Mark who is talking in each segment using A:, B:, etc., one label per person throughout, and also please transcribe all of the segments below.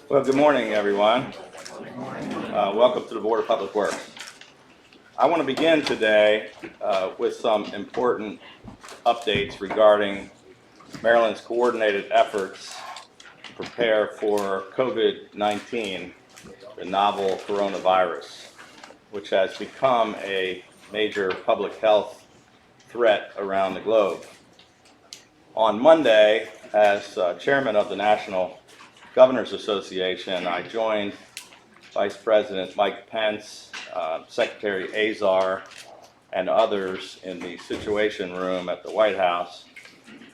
A: Well, good morning, everyone. Welcome to the Board of Public Works. I want to begin today with some important updates regarding Maryland's coordinated efforts to prepare for COVID-19, the novel coronavirus, which has become a major public health threat around the globe. On Monday, as chairman of the National Governors Association, I joined Vice President Mike Pence, Secretary Azar, and others in the Situation Room at the White House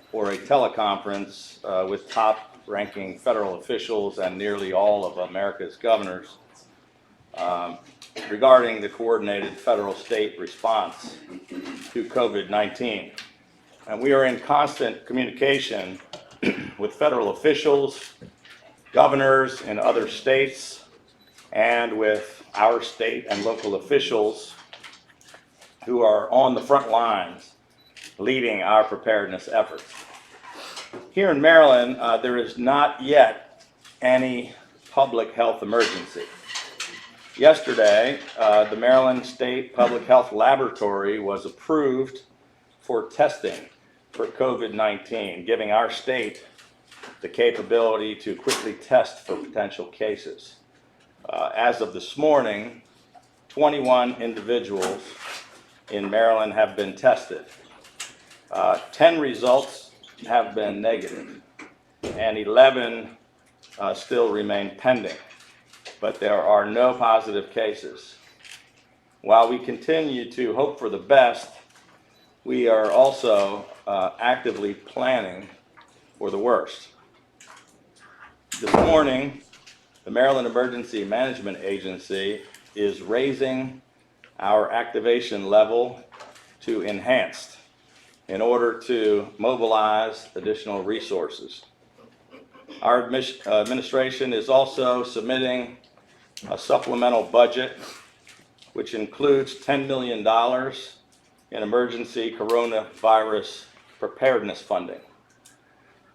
A: for a teleconference with top-ranking federal officials and nearly all of America's governors regarding the coordinated federal-state response to COVID-19. And we are in constant communication with federal officials, governors in other states, and with our state and local officials who are on the front lines leading our preparedness efforts. Here in Maryland, there is not yet any public health emergency. Yesterday, the Maryland State Public Health Laboratory was approved for testing for COVID-19, giving our state the capability to quickly test for potential cases. As of this morning, 21 individuals in Maryland have been tested. 10 results have been negative, and 11 still remain pending, but there are no positive cases. While we continue to hope for the best, we are also actively planning for the worst. This morning, the Maryland Emergency Management Agency is raising our activation level to enhanced in order to mobilize additional resources. Our administration is also submitting a supplemental budget which includes $10 million in emergency coronavirus preparedness funding.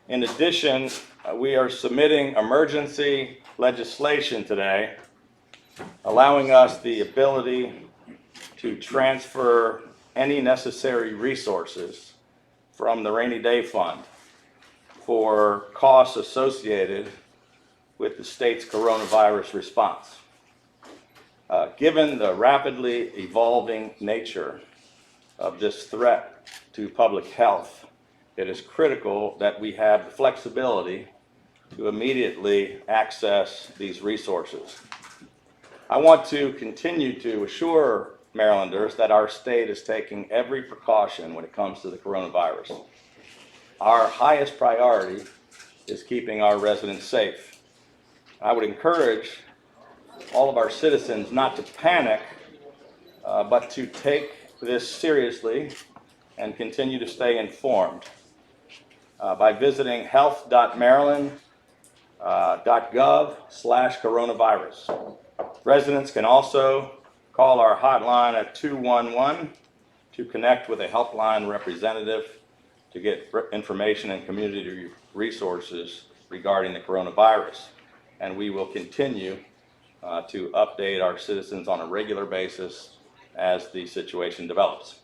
A: In addition, we are submitting emergency legislation today, allowing us the ability to transfer any necessary resources from the rainy day fund for costs associated with the state's coronavirus response. Given the rapidly evolving nature of this threat to public health, it is critical that we have the flexibility to immediately access these resources. I want to continue to assure Marylanders that our state is taking every precaution when it comes to the coronavirus. Our highest priority is keeping our residents safe. I would encourage all of our citizens not to panic, but to take this seriously and continue to stay informed by visiting health.maryland.gov/coronavirus. Residents can also call our hotline at 211 to connect with a helpline representative to get information and community resources regarding the coronavirus. And we will continue to update our citizens on a regular basis as the situation develops.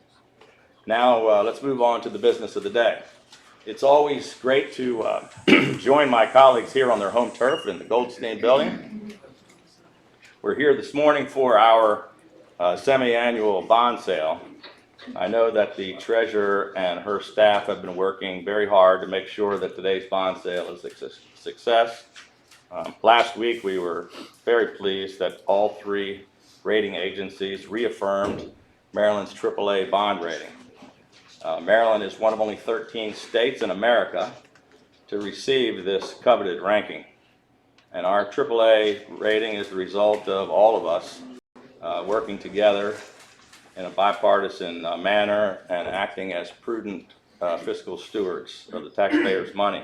A: Now let's move on to the business of the day. It's always great to join my colleagues here on their home turf in the Goldstein building. We're here this morning for our semi-annual bond sale. I know that the treasurer and her staff have been working very hard to make sure that today's bond sale is a success. Last week, we were very pleased that all three rating agencies reaffirmed Maryland's AAA bond rating. Maryland is one of only 13 states in America to receive this coveted ranking. And our AAA rating is the result of all of us working together in a bipartisan manner and acting as prudent fiscal stewards of the taxpayers' money.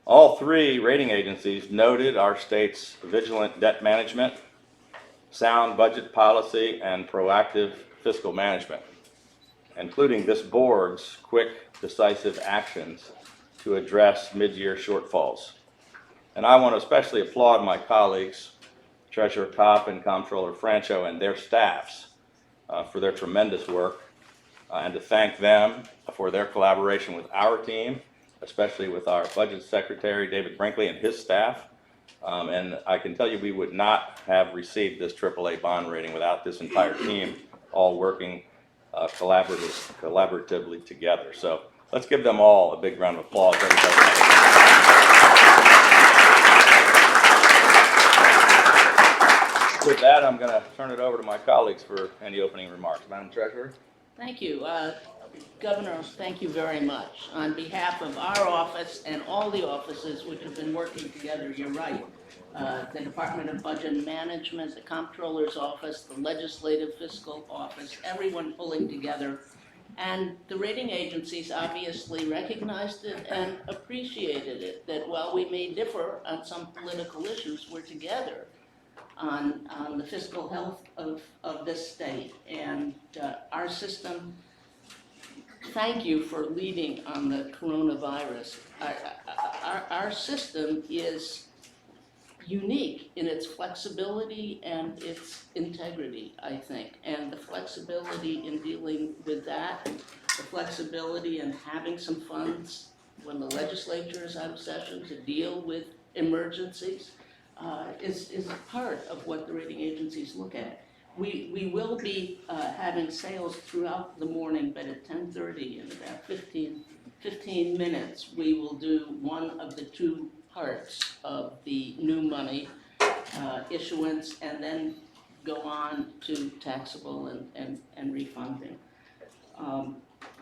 A: All three rating agencies noted our state's vigilant debt management, sound budget policy, and proactive fiscal management, including this board's quick, decisive actions to address mid-year shortfalls. And I want to especially applaud my colleagues, Treasurer Kopp and Comptroller Francho and their staffs for their tremendous work, and to thank them for their collaboration with our team, especially with our Budget Secretary, David Brinkley, and his staff. And I can tell you we would not have received this AAA bond rating without this entire team all working collaboratively together. So let's give them all a big round of applause. With that, I'm going to turn it over to my colleagues for any opening remarks. Madam Treasurer.
B: Thank you. Governor, thank you very much. On behalf of our office and all the offices which have been working together, you're right. The Department of Budget and Management, the Comptroller's Office, the Legislative Fiscal Office, everyone pulling together. And the rating agencies obviously recognized it and appreciated it, that while we may differ on some political issues, we're together on the fiscal health of this state. And our system, thank you for leading on the coronavirus. Our system is unique in its flexibility and its integrity, I think. And the flexibility in dealing with that, the flexibility in having some funds when the legislature is out of session to deal with emergencies, is a part of what the rating agencies look at. We will be having sales throughout the morning, but at 10:30, in about 15 minutes, we will do one of the two parts of the new money issuance, and then go on to taxable and refunding.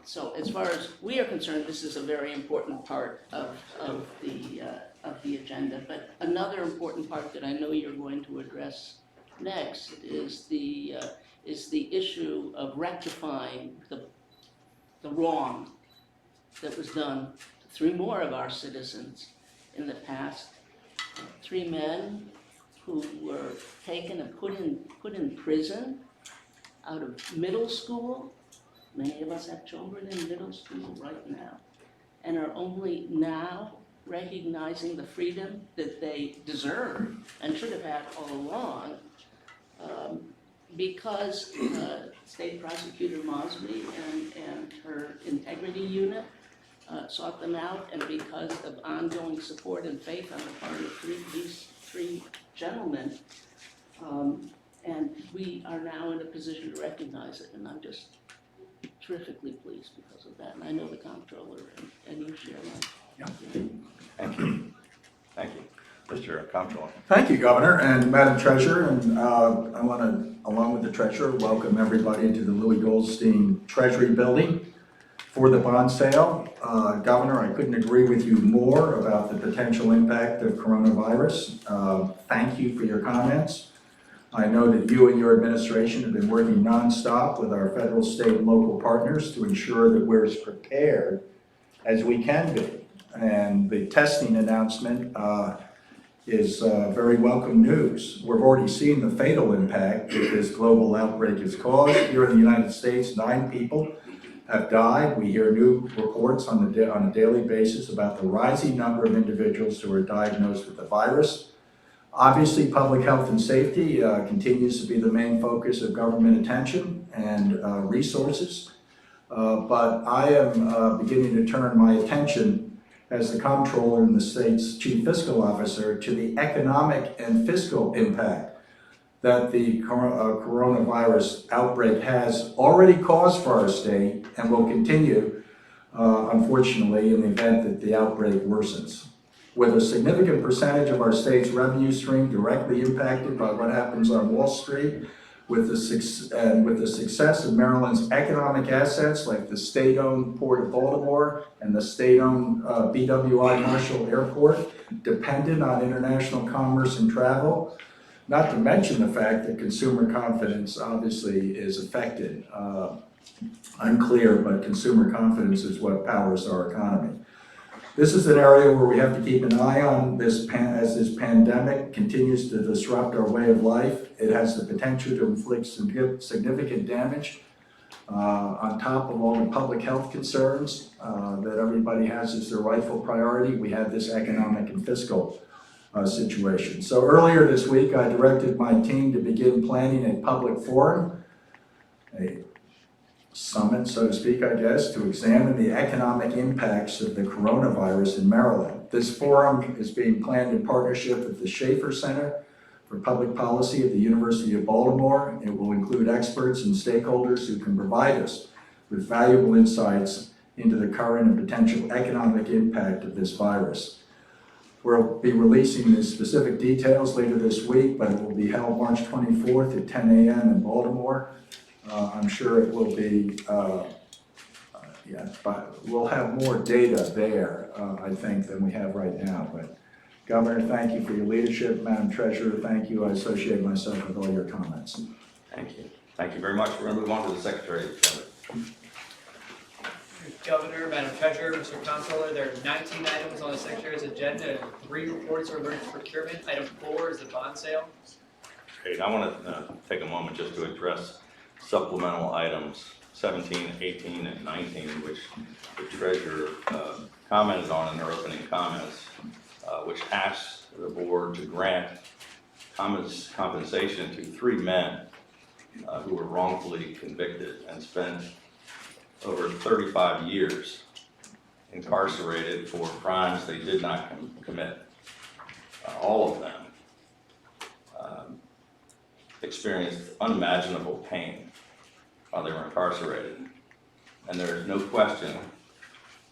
B: So as far as we are concerned, this is a very important part of the agenda. But another important part that I know you're going to address next is the issue of rectifying the wrong that was done to three more of our citizens in the past. Three men who were taken and put in prison out of middle school. Many of us have children in middle school right now, and are only now recognizing the freedom that they deserve and should have had all along, because State Prosecutor Mosby and her integrity unit sought them out, and because of ongoing support and faith on the part of these three gentlemen. And we are now in a position to recognize it, and I'm just terrifically pleased because of that. And I know the comptroller and you share that.
A: Yeah. Thank you. Thank you. Mr. Comptroller.
C: Thank you, Governor and Madam Treasurer. And I want to, along with the Treasurer, welcome everybody into the Louis Goldstein Treasury Building for the bond sale. Governor, I couldn't agree with you more about the potential impact of coronavirus. Thank you for your comments. I know that you and your administration have been working nonstop with our federal, state, and local partners to ensure that we're as prepared as we can be. And the testing announcement is very welcome news. We've already seen the fatal impact that this global outbreak has caused. Here in the United States, 9 people have died. We hear new reports on a daily basis about the rising number of individuals who are diagnosed with the virus. Obviously, public health and safety continues to be the main focus of government attention and resources. But I am beginning to turn my attention as the comptroller and the state's chief fiscal officer to the economic and fiscal impact that the coronavirus outbreak has already caused for our state and will continue, unfortunately, in the event that the outbreak worsens. With a significant percentage of our state's revenue stream directly impacted by what happens on Wall Street, with the success of Maryland's economic assets like the state-owned Port of Baltimore and the state-owned BWI Marshall Airport, dependent on international commerce and travel, not to mention the fact that consumer confidence obviously is affected. Unclear, but consumer confidence is what powers our economy. This is an area where we have to keep an eye on as this pandemic continues to disrupt our way of life. It has the potential to inflict significant damage on top of all the public health concerns that everybody has as their rightful priority. We have this economic and fiscal situation. So earlier this week, I directed my team to begin planning a public forum, a summit, so to speak, I guess, to examine the economic impacts of the coronavirus in Maryland. This forum is being planned in partnership with the Schaefer Center for Public Policy at the University of Baltimore. It will include experts and stakeholders who can provide us with valuable insights into the current and potential economic impact of this virus. We'll be releasing the specific details later this week, but it will be held March 24th at 10 a.m. in Baltimore. I'm sure it will be, but we'll have more data there, I think, than we have right now. But Governor, thank you for your leadership. Madam Treasurer, thank you. I associate myself with all your comments.
A: Thank you. Thank you very much. We're going to move on to the Secretary of the Senate.
D: Governor, Madam Treasurer, Mr. Comptroller, there are 19 items on the Secretary's agenda and 3 reports are related to procurement. Item 4 is the bond sale.
A: Great. I want to take a moment just to address supplemental items 17, 18, and 19, which the Treasurer commented on in their opening comments, which asks the board to grant compensation to 3 men who were wrongfully convicted and spent over 35 years incarcerated for crimes they did not commit. All of them experienced unimaginable pain while they were incarcerated. And there is no question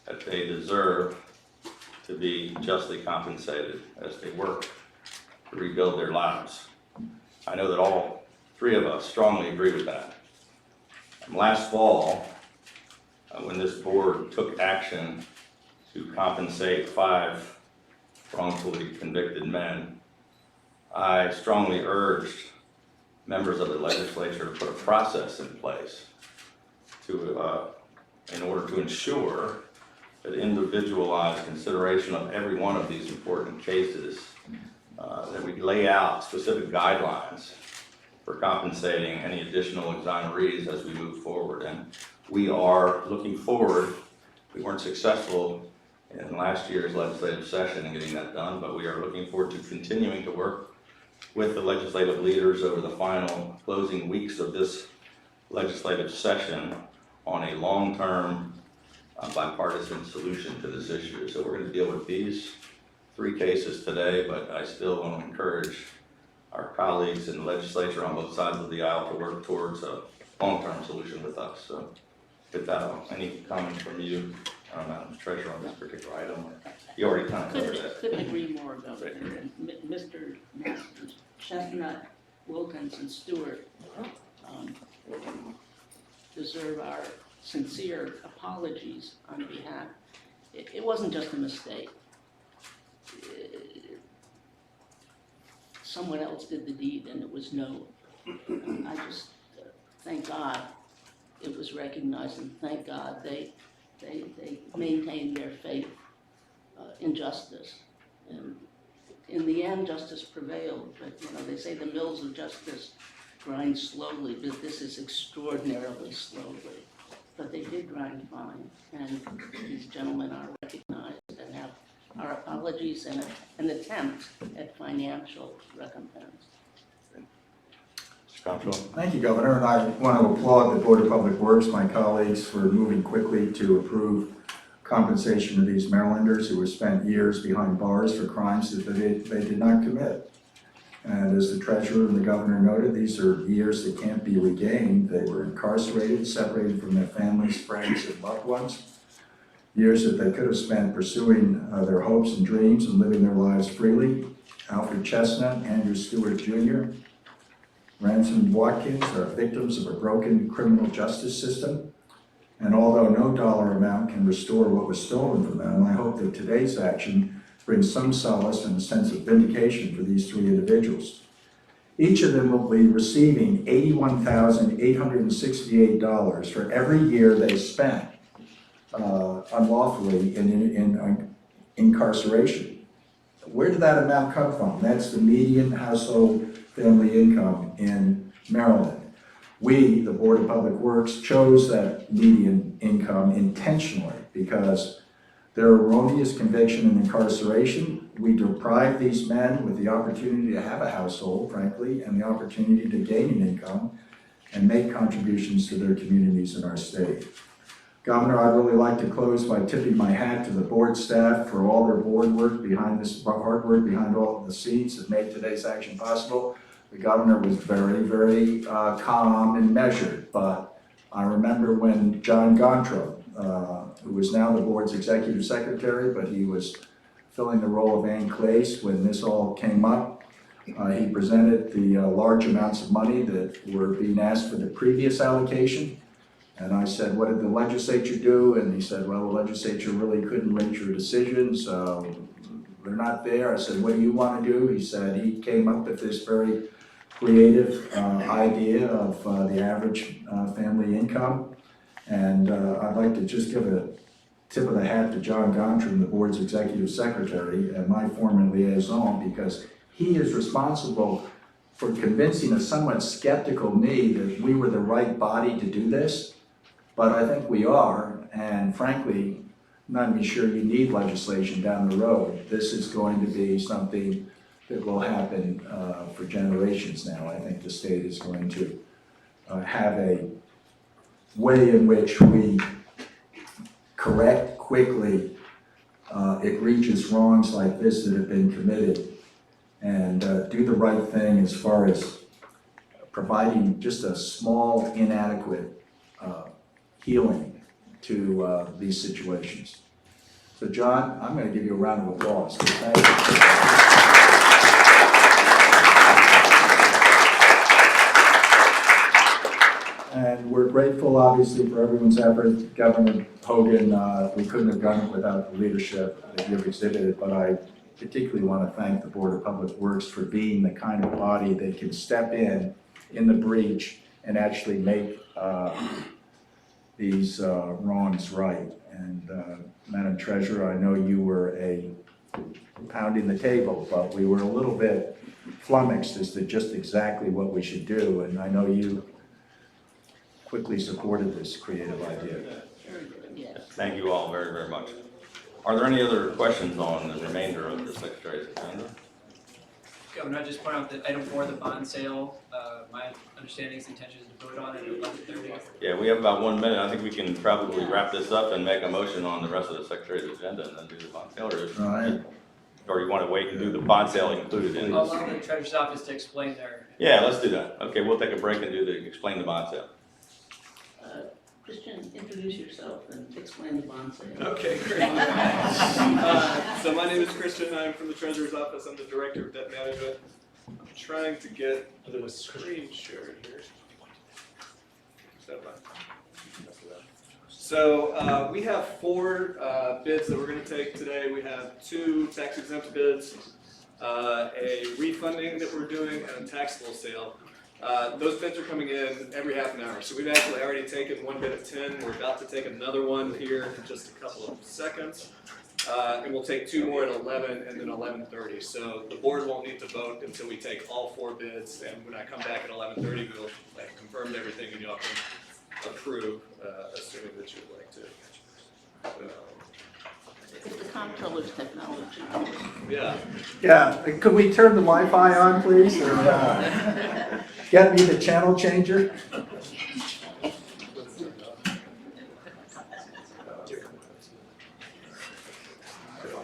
A: that they deserve to be justly compensated as they work to rebuild their lives. I know that all 3 of us strongly agree with that. And last fall, when this board took action to compensate 5 wrongfully convicted men, I strongly urged members of the legislature to put a process in place to, in order to ensure that individualized consideration of every one of these important cases, that we lay out specific guidelines for compensating any additional exonerees as we move forward. And we are looking forward. We weren't successful in last year's legislative session in getting that done, but we are looking forward to continuing to work with the legislative leaders over the final closing weeks of this legislative session on a long-term bipartisan solution to this issue. So we're going to deal with these 3 cases today, but I still want to encourage our colleagues in the legislature on both sides of the aisle to work towards a long-term solution with us. So with that, any comments from you, Madam Treasurer, on this particular item? You already kind of covered that.
B: Couldn't agree more, Governor. Mr. Masters, Chestnut, Wilkins, and Stewart deserve our sincere apologies on behalf. It wasn't just a mistake. Someone else did the deed and it was known. I just thank God it was recognized, and thank God they maintained their faith in justice. And in the end, justice prevailed, but they say the mills of justice grind slowly, but this is extraordinarily slowly. But they did grind fine, and these gentlemen are recognized and have our apologies and an attempt at financial recompense.
A: Mr. Comptroller.
C: Thank you, Governor, and I want to applaud the Board of Public Works, my colleagues, for moving quickly to approve compensation of these Marylanders who were spent years behind bars for crimes that they did not commit. And as the treasurer and the governor noted, these are years that can't be regained. They were incarcerated, separated from their families, friends, and loved ones. Years that they could have spent pursuing their hopes and dreams and living their lives freely. Alfred Chestnut, Andrew Stewart Jr., Ransom Watkins are victims of a broken criminal justice system. And although no dollar amount can restore what was stolen from them, I hope that today's action brings some solace and a sense of vindication for these three individuals. Each of them will be receiving $81,868 for every year they spent unlawfully in incarceration. Where did that amount come from? That's the median household family income in Maryland. We, the Board of Public Works, chose that median income intentionally because their erroneous conviction and incarceration, we deprived these men with the opportunity to have a household, frankly, and the opportunity to gain an income and make contributions to their communities in our state. Governor, I'd really like to close by tipping my hat to the board staff for all their board work behind this, hard work behind all of the scenes that made today's action possible. The governor was very, very calm and measured, but I remember when John Gontro, who is now the board's executive secretary, but he was filling the role of Ann Clace when this all came up. He presented the large amounts of money that were being asked for the previous allocation. And I said, what did the legislature do? And he said, well, the legislature really couldn't reach your decisions. They're not there. I said, what do you want to do? He said he came up with this very creative idea of the average family income. And I'd like to just give a tip of the hat to John Gontran, the board's executive secretary, and my former liaison, because he is responsible for convincing a somewhat skeptical me that we were the right body to do this. But I think we are, and frankly, I'm not even sure you need legislation down the road. This is going to be something that will happen for generations now. I think the state is going to have a way in which we correct quickly egregious wrongs like this that have been committed and do the right thing as far as providing just a small, inadequate healing to these situations. So John, I'm going to give you a round of applause. Thank you. And we're grateful, obviously, for everyone's effort. Governor Hogan, we couldn't have done it without the leadership that you've exhibited, but I particularly want to thank the Board of Public Works for being the kind of body that can step in the breach and actually make these wrongs right. And Madam Treasurer, I know you were pounding the table, but we were a little bit flummoxed as to just exactly what we should do. And I know you quickly supported this creative idea.
B: Yes.
A: Thank you all very, very much. Are there any other questions on the remainder of the Secretary's agenda?
D: Governor, I just point out that item 4, the bond sale, my understanding is the intention is to vote on it at 11:30.
A: Yeah, we have about 1 minute. I think we can probably wrap this up and make a motion on the rest of the Secretary's agenda and then do the bond sale. Or you want to wait and do the bond sale included in
D: I'll
A: this?
D: allow the Treasurer's Office to explain their.
A: Yeah, let's do that. Okay, we'll take a break and explain the bond sale.
B: Christian, introduce yourself and explain the bond sale.
E: Okay, great. So my name is Christian. I'm from the Treasurer's Office. I'm the Director of Debt Management. I'm trying to get the screen shared here. So we have 4 bids that we're going to take today. We have 2 tax-exempt bids, a refunding that we're doing, and a taxable sale. Those bids are coming in every half an hour. So we've actually already taken 1 bid at 10. We're about to take another one here in just a couple of seconds. And we'll take 2 more at 11 and then 11:30. So the board won't need to vote until we take all 4 bids. And when I come back at 11:30, we'll have confirmed everything and y'all can approve, assuming that you'd like to.
B: It's the comptroller's technology.
E: Yeah.
C: Yeah, could we turn the Wi-Fi on, please? Or, get me the channel changer?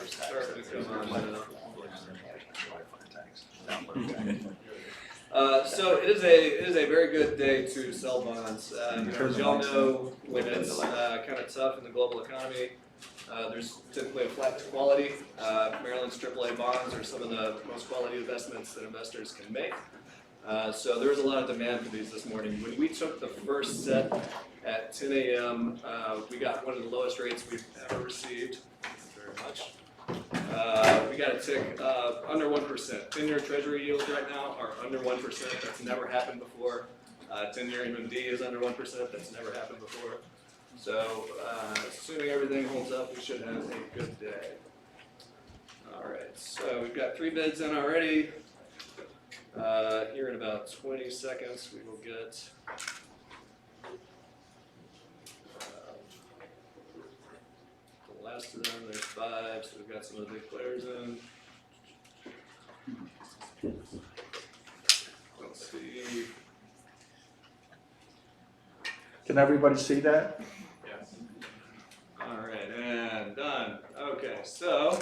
E: Starting to come on now. So it is a very good day to sell bonds. As y'all know, when it's kind of tough in the global economy, there's typically a flight to quality. Maryland's AAA bonds are some of the most quality investments that investors can make. So there was a lot of demand for these this morning. When we took the first set at 10 a.m., we got one of the lowest rates we've ever received. Thank you very much. We got a tick under 1%. 10-year Treasury yields right now are under 1%. That's never happened before. 10-year MMD is under 1%. That's never happened before. So assuming everything holds up, we should have a good day. All right, so we've got 3 bids in already. Here in about 20 seconds, we will get the last of them. There's 5, so we've got some of the big players in. Let's see.
C: Can everybody see that?
E: Yes. All right, and done. Okay, so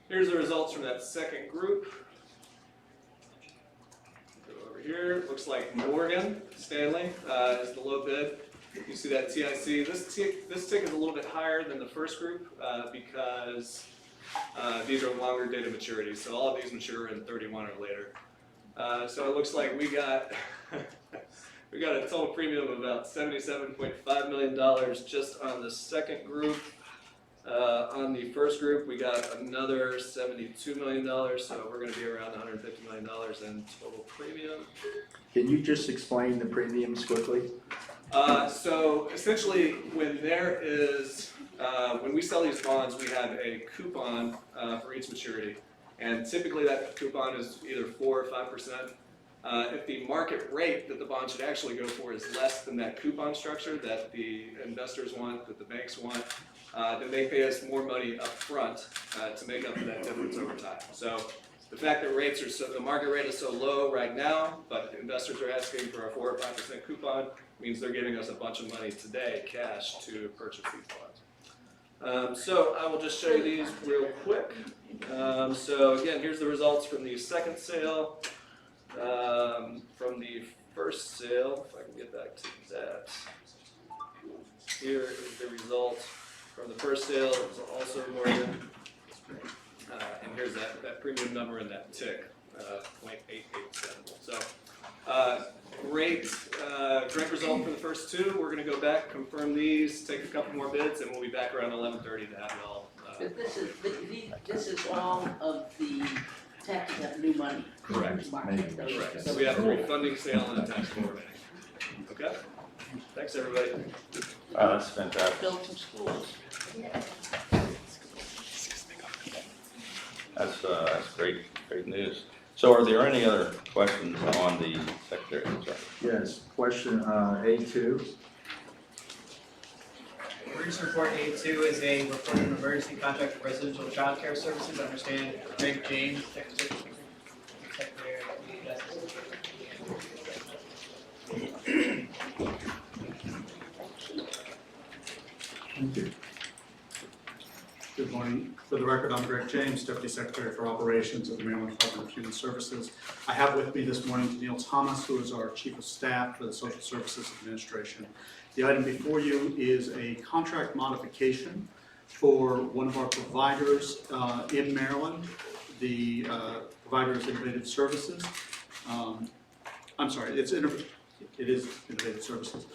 E: here's the results from that second group. Go over here. Looks like Morgan Stanley is the low bid. You see that TIC. This tick is a little bit higher than the first group because these are longer data maturity. So all of these mature in 31 or later. So it looks like we got we got a total premium of about $77.5 million just on the second group. On the first group, we got another $72 million, so we're going to be around $150 million in total premium.
C: Can you just explain the premiums quickly?
E: So essentially, when there is, when we sell these bonds, we have a coupon for each maturity, and typically that coupon is either 4 or 5%. If the market rate that the bond should actually go for is less than that coupon structure that the investors want, that the banks want, then they pay us more money up front to make up for that difference over time. So the fact that rates are the market rate is so low right now, but investors are asking for a 4 or 5% coupon, means they're giving us a bunch of money today, cash, to purchase these bonds. So I will just show you these real quick. So again, here's the results from the second sale. From the first sale, if I can get back to that. Here is the result from the first sale. It was also Morgan. And here's that premium number and that tick, 0.887. So great result for the first 2. We're going to go back, confirm these, take a couple more bids, and we'll be back around 11:30 to have it all.
B: This is all of the tax exempt new money.
E: Correct.
B: Market.
E: Correct. So we have a refunding sale and a tax forwarding. Okay? Thanks, everybody.
A: That's fantastic.
B: Build some schools.
A: That's great news. So are there any other questions on the Secretary? Sorry.
C: Yes, question A2.
D: Emergency report A2 is a report of emergency contract for residential child care services. I understand Greg James, Secretary.
C: Thank you.
F: Good morning. For the record, I'm Greg James, Deputy Secretary for Operations of the Maryland Department of Human Services. I have with me this morning Neil Thomas, who is our Chief of Staff for the Social Services Administration. The item before you is a contract modification for one of our providers in Maryland. The provider is Innovative Services. I'm sorry, it is Innovative Services.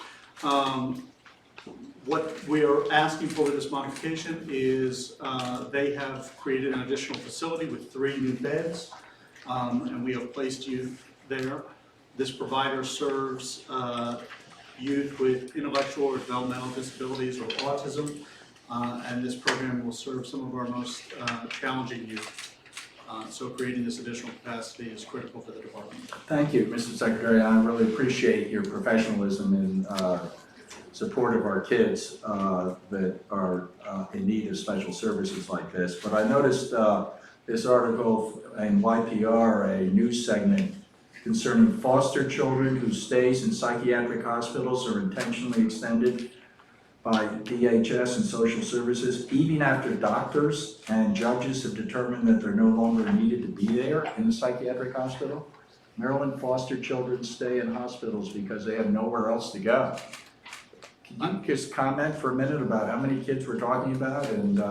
F: What we are asking for with this modification is they have created an additional facility with 3 new beds, and we have placed youth there. This provider serves youth with intellectual or developmental disabilities or autism, and this program will serve some of our most challenging youth. So creating this additional capacity is critical for the department.
C: Thank you, Mr. Secretary. I really appreciate your professionalism in support of our kids that are in need of special services like this. But I noticed this article in YPR, a news segment concerning foster children whose stays in psychiatric hospitals are intentionally extended by DHS and social services, even after doctors and judges have determined that they're no longer needed to be there in the psychiatric hospital. Maryland foster children stay in hospitals because they have nowhere else to go. Can you just comment for a minute about how many kids we're talking about and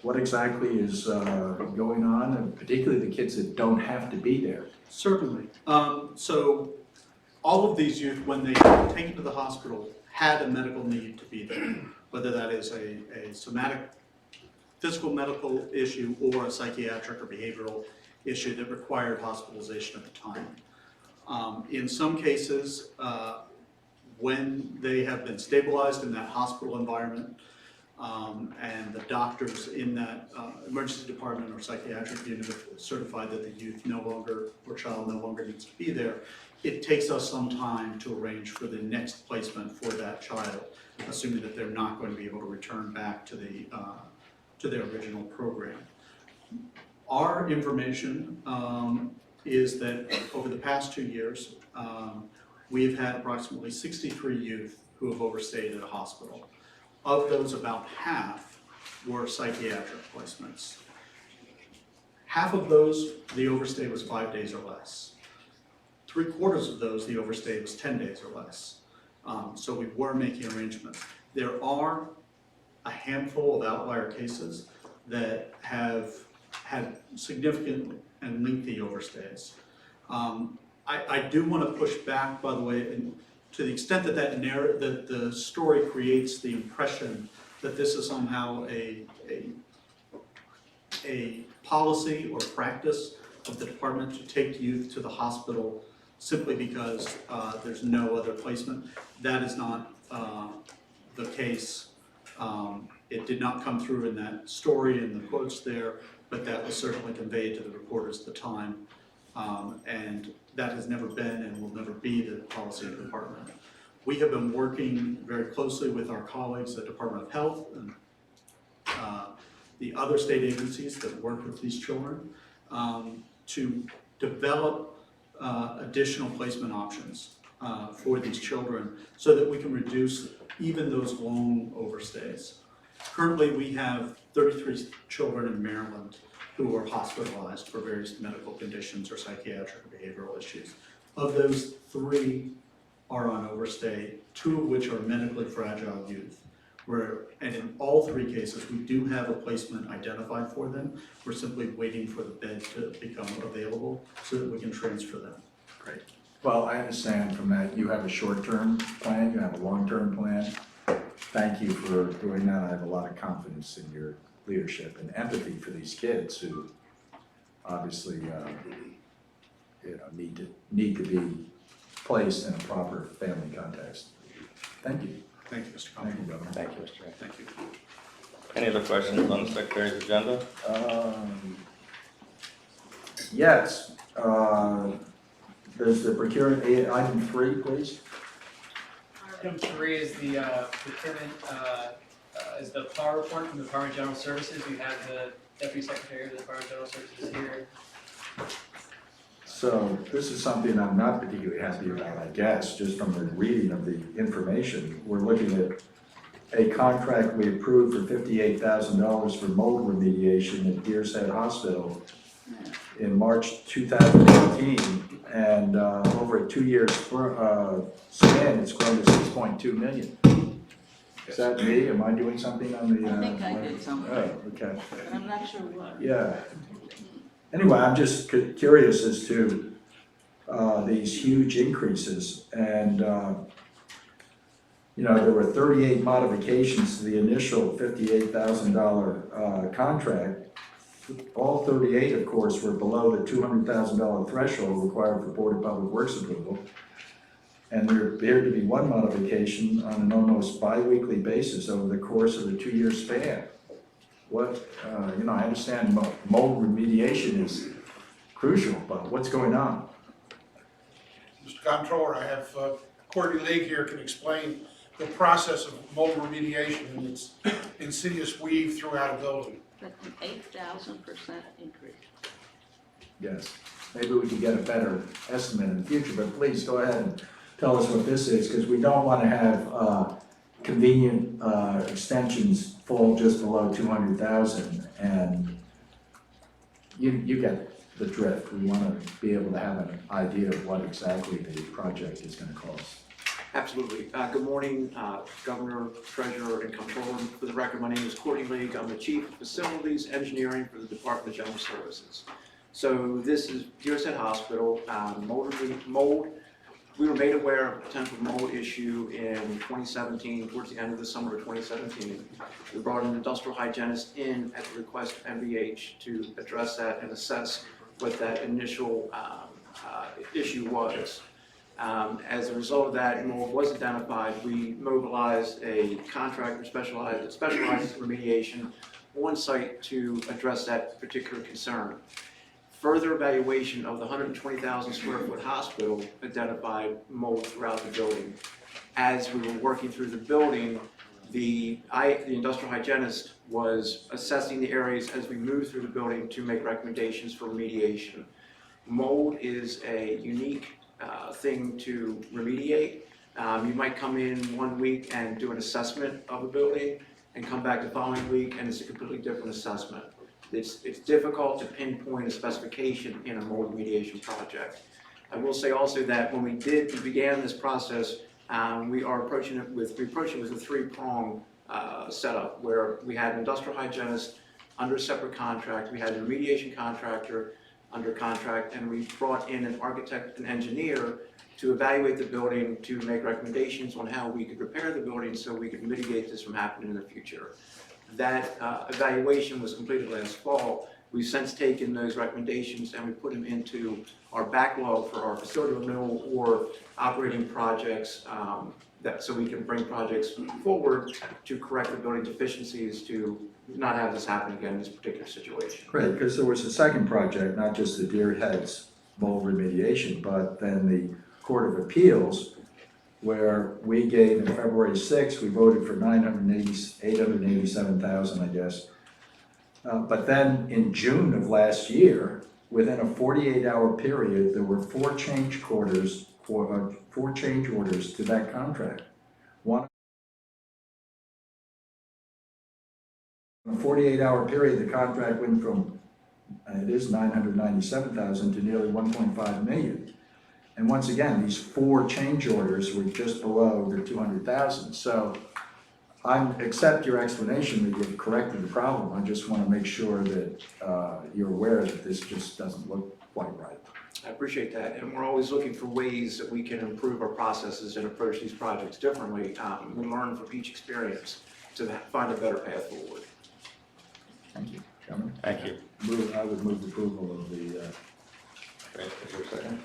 C: what exactly is going on, and particularly the kids that don't have to be there?
F: Certainly. So all of these youth, when they were taken to the hospital, had a medical need to be there, whether that is a somatic, physical medical issue or a psychiatric or behavioral issue that required hospitalization at the time. In some cases, when they have been stabilized in that hospital environment, and the doctors in that emergency department or psychiatric unit have certified that the youth no longer, or child no longer needs to be there, it takes us some time to arrange for the next placement for that child, assuming that they're not going to be able to return back to their original program. Our information is that over the past 2 years, we've had approximately 63 youth who have overstayed at a hospital. Of those, about half were psychiatric placements. Half of those, the overstay was 5 days or less. 3/4 of those, the overstay was 10 days or less. So we were making arrangements. There are a handful of outlier cases that have had significant and lengthy overstays. I do want to push back, by the way, and to the extent that that the story creates the impression that this is somehow a policy or practice of the department to take youth to the hospital simply because there's no other placement. That is not the case. It did not come through in that story and the quotes there, but that was certainly conveyed to the reporters at the time. And that has never been and will never be the policy of the department. We have been working very closely with our colleagues at Department of Health and the other state agencies that work with these children to develop additional placement options for these children so that we can reduce even those long overstays. Currently, we have 33 children in Maryland who are hospitalized for various medical conditions or psychiatric or behavioral issues. Of those, 3 are on overstay, 2 of which are medically fragile youth. And in all 3 cases, we do have a placement identified for them. We're simply waiting for the bed to become available so that we can transfer them.
C: Great. Well, I understand from that you have a short-term plan, you have a long-term plan. Thank you for doing that. I have a lot of confidence in your leadership and empathy for these kids who obviously need to be placed in a proper family context. Thank you.
F: Thank you, Mr.
C: Thank you,
F: Conlon.
C: Governor.
A: Thank you, Mr. Ray.
F: Thank you.
A: Any other questions on the Secretary's agenda?
C: Yes, there's the procurement, item 3, please.
D: Item 3 is the procurement, is the PAR report from the Department of General Services. We have the Deputy Secretary of the Department of General Services here.
C: So this is something I'm not particularly happy about, I guess, just from the reading of the information. We're looking at a contract we approved for $58,000 for mold remediation at Deer's Head Hospital in March 2018, and over a 2-year span, it's grown to $6.2 million. Is that me? Am I doing something on the?
B: I think I did something,
C: Oh, okay.
B: but I'm not sure what.
C: Yeah. Anyway, I'm just curious as to these huge increases, and there were 38 modifications to the initial $58,000 contract. All 38, of course, were below the $200,000 threshold required for Board of Public Works approval. And there appeared to be one modification on an almost bi-weekly basis over the course of the 2-year span. What, I understand mold remediation is crucial, but what's going on?
G: Mr. Comptroller, I have Courtney League here can explain the process of mold remediation and its insidious weave throughout a building.
B: That's an 8,000% increase.
C: Yes, maybe we could get a better estimate in the future, but please go ahead and tell us what this is, because we don't want to have convenient extensions fall just below 200,000, and you get it. the drift. We want to be able to have an idea of what exactly the project is going to cost.
H: Absolutely. Good morning, Governor, Treasurer, and Comptroller. For the record, my name is Courtney League. I'm the Chief of Facilities Engineering for the Department of General Services. So this is Deer's Head Hospital, mold. We were made aware of a potential mold issue in 2017, towards the end of the summer of 2017. We brought an industrial hygienist in at the request of MBH to address that and assess what that initial issue was. As a result of that, mold was identified. We mobilized a contractor that specializes in remediation on site to address that particular concern. Further evaluation of the 120,000 square foot hospital identified mold throughout the building. As we were working through the building, the industrial hygienist was assessing the areas as we moved through the building to make recommendations for remediation. Mold is a unique thing to remediate. You might come in one week and do an assessment of a building and come back the following week and it's a completely different assessment. It's difficult to pinpoint a specification in a mold remediation project. I will say also that when we began this process, we approach it with a three-prong setup where we had an industrial hygienist under a separate contract, we had a remediation contractor under contract, and we brought in an architect and engineer to evaluate the building to make recommendations on how we could repair the building so we could mitigate this from happening in the future. That evaluation was completed last fall. We've since taken those recommendations and we put them into our backlog for our facility renewal or operating projects so we can bring projects forward to correct the building deficiencies to not have this happen again in this particular situation.
C: Great, because there was a second project, not just the Deer Heads mold remediation, but then the Court of Appeals, where we gave in February 6th, we voted for $887,000, I guess. But then in June of last year, within a 48-hour period, there were four change orders to that contract. One, in a 48-hour period, the contract went from, it is $997,000 to nearly $1.5 million. And once again, these four change orders were just below the $200,000. So I accept your explanation that you've corrected the problem. I just want to make sure that you're aware that this just doesn't look quite right.
H: I appreciate that, and we're always looking for ways that we can improve our processes and approach these projects differently. We learn from each experience to find a better path forward.
C: Thank you, Chairman.
A: Thank you.
C: I would move approval of the.
A: Great, is there a second?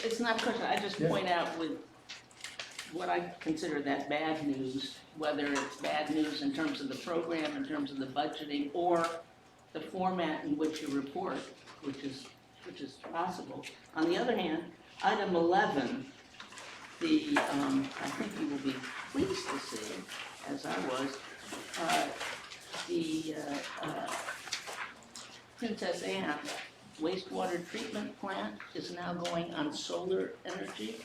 B: it's not a question, I just point out with what I consider that bad news, whether it's bad news in terms of the program, in terms of the budgeting, or the format in which you report, which is possible. On the other hand, item 11, I think you will be pleased to see, as I was, the Princess Anne wastewater treatment plant is now going on solar energy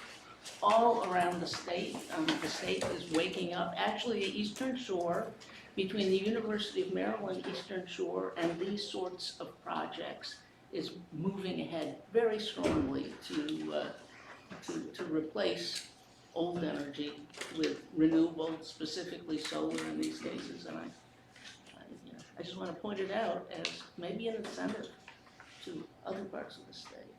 B: all around the state. The state is waking up. Actually, the Eastern Shore, between the University of Maryland Eastern Shore and these sorts of projects, is moving ahead very strongly to replace old energy with renewable, specifically solar in these cases. And I just want to point it out as maybe an incentive to other parts of the state.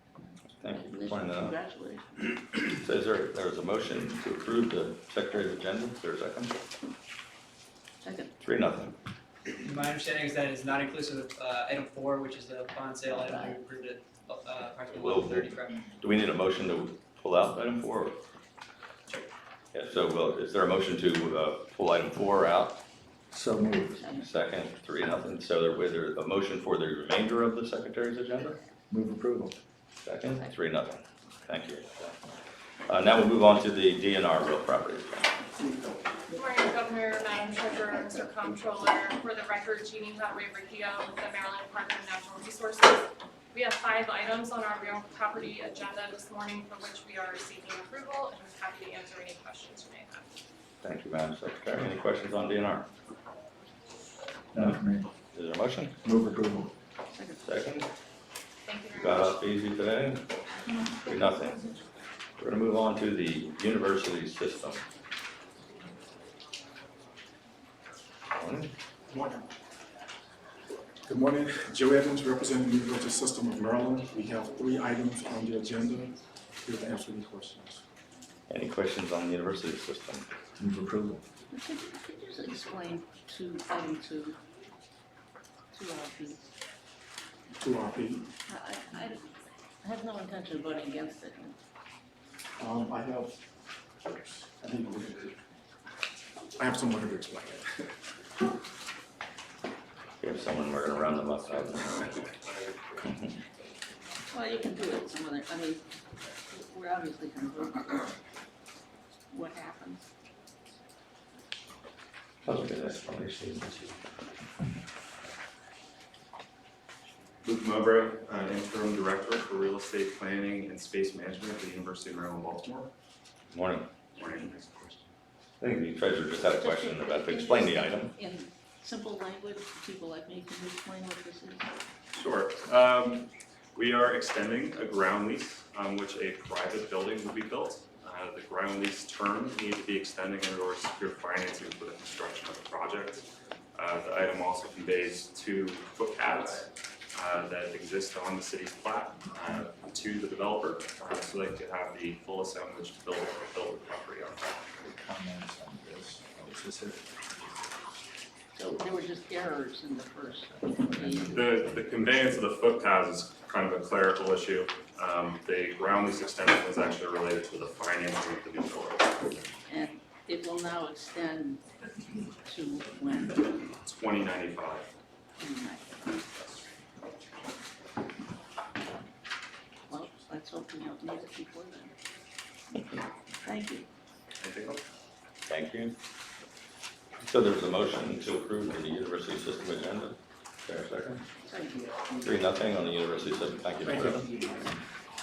A: Thank you for pointing that out.
B: Congratulations.
A: So there was a motion to approve the Secretary's agenda. Is there a second?
B: Second.
A: 3-0.
D: My understanding is that it's not inclusive of item 4, which is the bond sale item. We approved it approximately 11:30, correct?
A: Do we need a motion to pull out item 4? Yeah, so is there a motion to pull item 4 out?
C: So moved.
A: Second, 3-0. So there's a motion for the remainder of the Secretary's agenda?
C: Move approval.
A: Second, 3-0. Thank you. Now we'll move on to the DNR real property.
I: Good morning, Governor, Madam Treasurer, Mr. Comptroller. For the record, Jeannie Riccio with the Maryland Department of Natural Resources. We have 5 items on our real property agenda this morning for which we are seeking approval, and I'm happy to answer any questions you may have.
A: Thank you, Madam Secretary. Any questions on DNR?
C: No, for me.
A: Is there a motion?
C: Move approval.
A: Second.
I: Thank you very
A: Got
I: much.
A: off easy today? Do nothing. We're gonna move on to the university system.
J: Morning. Good morning, Joe Evans, representing the University System of Maryland. We have 3 items on the agenda. Here to answer any questions.
A: Any questions on the university system?
C: Move approval.
B: Could you just explain item 2, 2RP?
J: 2RP.
B: I have no intention of voting against it.
J: I have someone to explain it.
A: We have someone, we're gonna round them up.
B: Well, you can do it some other, I mean, we're obviously going to vote what happens.
A: I'll look at that explanation.
K: Luke Mowbray, interim director for real estate planning and space management at the University of Maryland, Baltimore.
A: Morning.
K: Morning.
A: I think the treasurer just had a question about to explain the item.
B: In simple language, people like me, can you explain what this is?
K: Sure. We are extending a ground lease on which a private building will be built. The ground lease term needs to be extended in order to secure financing for the construction of the project. The item also conveys 2 footpaths that exist on the city's plat to the developer, so they could have the full assemblage to build the property on.
C: Comments on this? Is this it?
B: So there were just errors in the first.
K: The conveyance of the footpaths is kind of a clerical issue. The ground lease extension is actually related to the financing of the new building.
B: And it will now extend to when?
K: 2095.
B: Well, let's hope we don't need it before then. Thank you.
K: Anything else?
A: Thank you. So there's a motion to approve the university system agenda. Is there a second?
B: Thank you.
A: 3-0 on the university system. Thank you, Mr. Evans.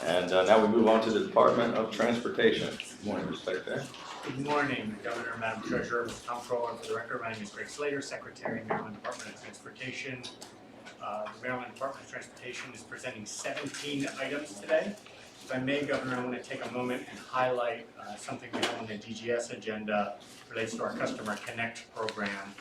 A: And now we move on to the Department of Transportation. Good morning, Mr. Secretary.
L: Good morning, Governor, Madam Treasurer, Mr. Comptroller. For the record, my name is Greg Slater, Secretary, Maryland Department of Transportation. The Maryland Department of Transportation is presenting 17 items today. If I may, Governor, I want to take a moment and highlight something we have on the DGS agenda relates to our Customer Connect program.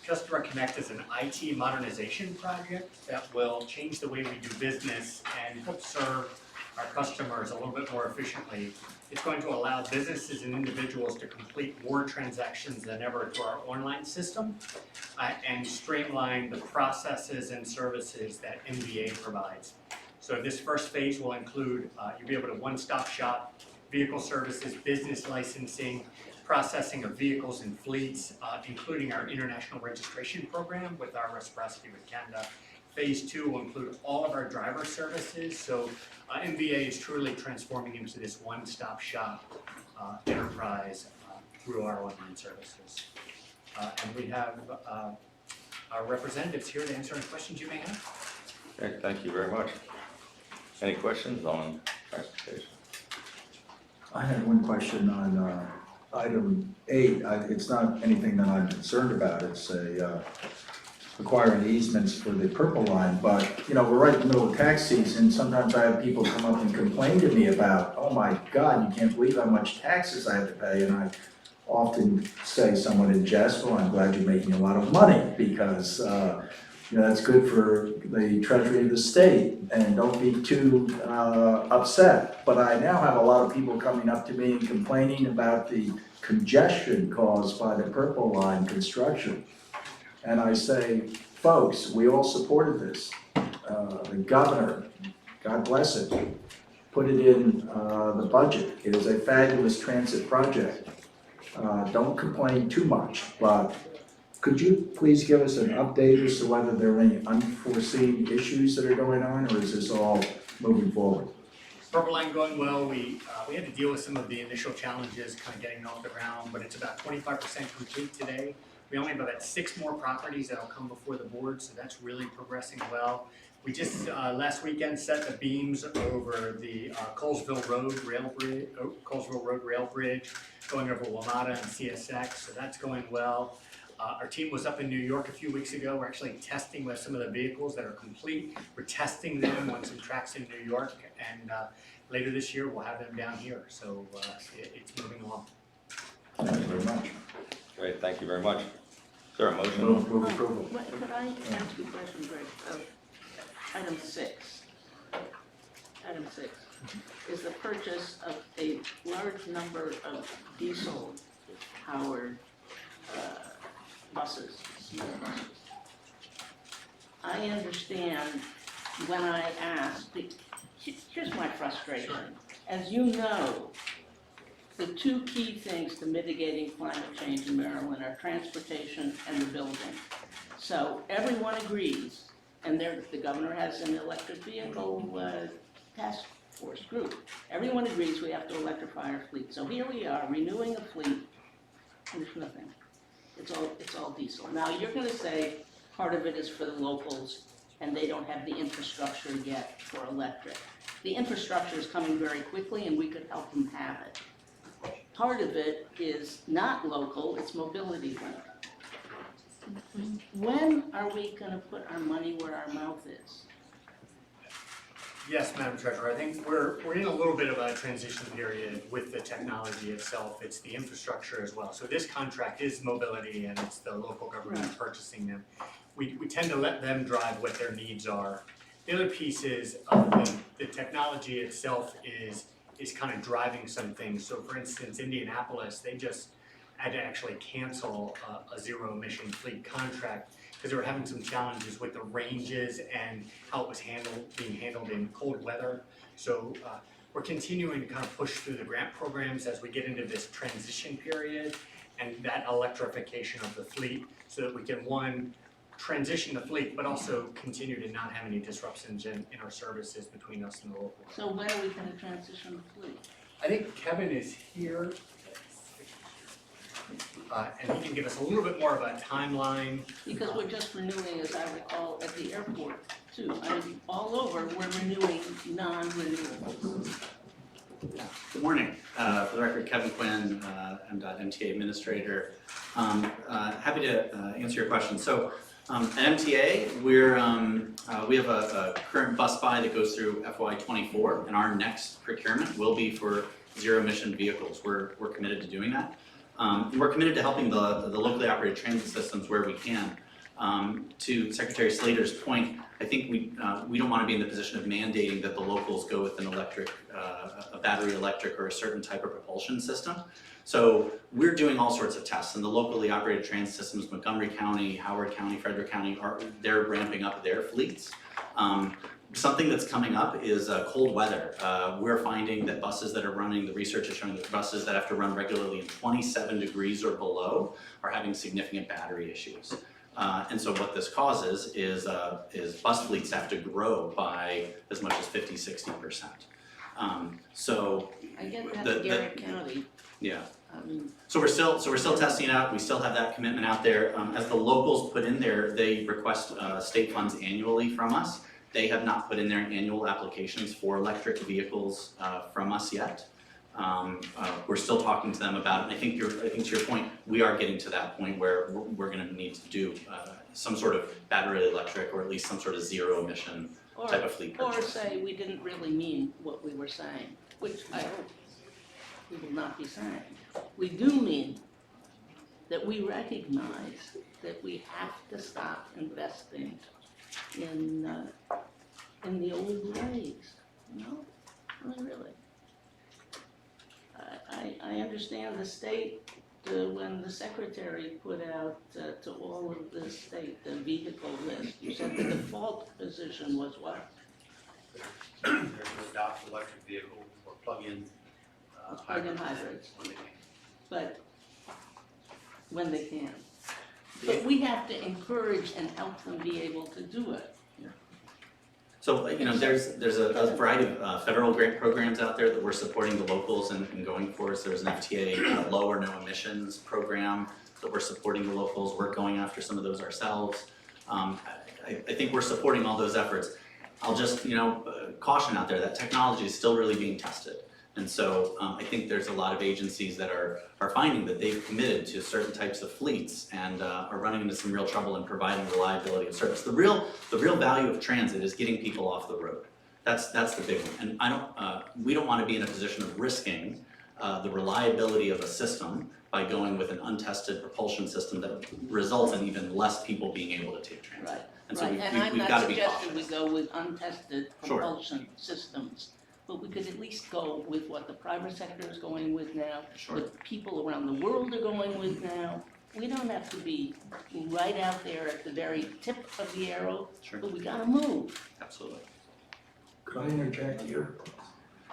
L: Customer Connect is an IT modernization project that will change the way we do business and help serve our customers a little bit more efficiently. It's going to allow businesses and individuals to complete more transactions than ever through our online system and streamline the processes and services that MVA provides. So this first phase will include, you'll be able to one-stop shop, vehicle services, business licensing, processing of vehicles and fleets, including our international registration program with our reciprocity with Canada. Phase 2 will include all of our driver services. So MVA is truly transforming into this one-stop shop enterprise through our online services. And we have our representatives here to answer any questions you may have.
A: Okay, thank you very much. Any questions on transportation?
C: I had one question on item 8. It's not anything that I'm concerned about. It's acquiring easements for the Purple Line, but, you know, we're right in the middle of tax season. Sometimes I have people come up and complain to me about, oh my God, you can't believe how much taxes I have to pay. And I often say somewhat in jest, well, I'm glad you're making a lot of money because, you know, that's good for the treasury of the state, and don't be too upset. But I now have a lot of people coming up to me and complaining about the congestion caused by the Purple Line construction. And I say, folks, we all supported this. The governor, God bless it, put it in the budget. It is a fabulous transit project. Don't complain too much, but could you please give us an update as to whether there are any unforeseen issues that are going on, or is this all moving forward?
L: Purple Line going well. We had to deal with some of the initial challenges, kind of getting it off the ground, but it's about 25% complete today. We only have about 6 more properties that'll come before the board, so that's really progressing well. We just last weekend set the beams over the Colesville Road rail bridge, going over WMATA and CSX, so that's going well. Our team was up in New York a few weeks ago. We're actually testing with some of the vehicles that are complete. We're testing them on some tracks in New York, and later this year we'll have them down here. So it's moving along.
C: Thank you very much.
A: Great, thank you very much. Is there a motion?
C: Move approval.
B: Could I ask you a question, Greg? Item 6. Item 6 is the purchase of a large number of diesel-powered buses, small buses. I understand when I asked, here's my frustration. As you know, the two key things to mitigating climate change in Maryland are transportation and the building. So everyone agrees, and the governor has an electric vehicle task force group. Everyone agrees we have to electrify our fleet. So here we are, renewing a fleet, and there's nothing. It's all diesel. Now, you're gonna say part of it is for the locals, and they don't have the infrastructure yet for electric. The infrastructure is coming very quickly, and we could help them have it. Part of it is not local, it's mobility link. When are we gonna put our money where our mouth is?
L: Yes, Madam Treasurer, I think we're in a little bit of a transition period with the technology itself. It's the infrastructure as well. So this contract is mobility, and it's the local government purchasing them. We tend to let them drive what their needs are. The other piece is the technology itself is kind of driving some things. So for instance, Indianapolis, they just had to actually cancel a zero emission fleet contract because they were having some challenges with the ranges and how it was being handled in cold weather. So we're continuing to kind of push through the grant programs as we get into this transition period and that electrification of the fleet so that we can, one, transition the fleet, but also continue to not have any disruptions in our services between us and the local.
B: So when are we gonna transition the fleet?
L: I think Kevin is here. And he can give us a little bit more of a timeline.
B: Because we're just renewing, as I recall, at the airport too. All over, we're renewing non-renewables.
M: Good morning. For the record, Kevin Quinn, I'm MTA administrator. Happy to answer your question. So at MTA, we have a current bus buy that goes through FY24, and our next procurement will be for zero emission vehicles. We're committed to doing that. And we're committed to helping the locally operated transit systems where we can. To Secretary Slater's point, I think we don't want to be in the position of mandating that the locals go with an electric, a battery electric or a certain type of propulsion system. So we're doing all sorts of tests, and the locally operated transit systems, Montgomery County, Howard County, Frederick County, they're ramping up their fleets. Something that's coming up is cold weather. We're finding that buses that are running, the research is showing that buses that have to run regularly in 27 degrees or below are having significant battery issues. And so what this causes is bus fleets have to grow by as much as 50–60%. So
B: I get that in Garrett County.
M: yeah. So we're still testing it out. We still have that commitment out there. As the locals put in there, they request state funds annually from us. They have not put in their annual applications for electric vehicles from us yet. We're still talking to them about it. And I think to your point, we are getting to that point where we're going to need to do some sort of battery electric or at least some sort of zero emission type of fleet purchase.
B: Or say we didn't really mean what we were saying, which I hope we will not be saying. We do mean that we recognize that we have to stop investing in the old ways, you know? I mean, really. I understand the state, when the secretary put out to all of the state the vehicle list, you said the default position was what?
L: There's no adopt electric vehicle or plug-in
B: Plug-in hybrids. But when they can. But we have to encourage and help them be able to do it.
M: So, there's a variety of federal grant programs out there that we're supporting the locals and going for. So there's an FTA low or no emissions program that we're supporting the locals. We're going after some of those ourselves. I think we're supporting all those efforts. I'll just, caution out there that technology is still really being tested. And so I think there's a lot of agencies that are finding that they've committed to certain types of fleets and are running into some real trouble in providing reliability of service. The real value of transit is getting people off the road. That's the big one. And we don't want to be in a position of risking the reliability of a system by going with an untested propulsion system that results in even less people being able to take transit.
B: Right,
M: And so
B: right, and I'm
M: we've
B: not
M: got to be
B: suggesting we
M: cautious.
B: go with untested
M: Sure.
B: propulsion systems, but we could at least go with what the private sector is going with now,
M: Sure.
B: what people around the world are going with now. We don't have to be right out there at the very tip of the arrow,
M: Sure.
B: but we gotta move.
M: Absolutely.
C: Could I interject here?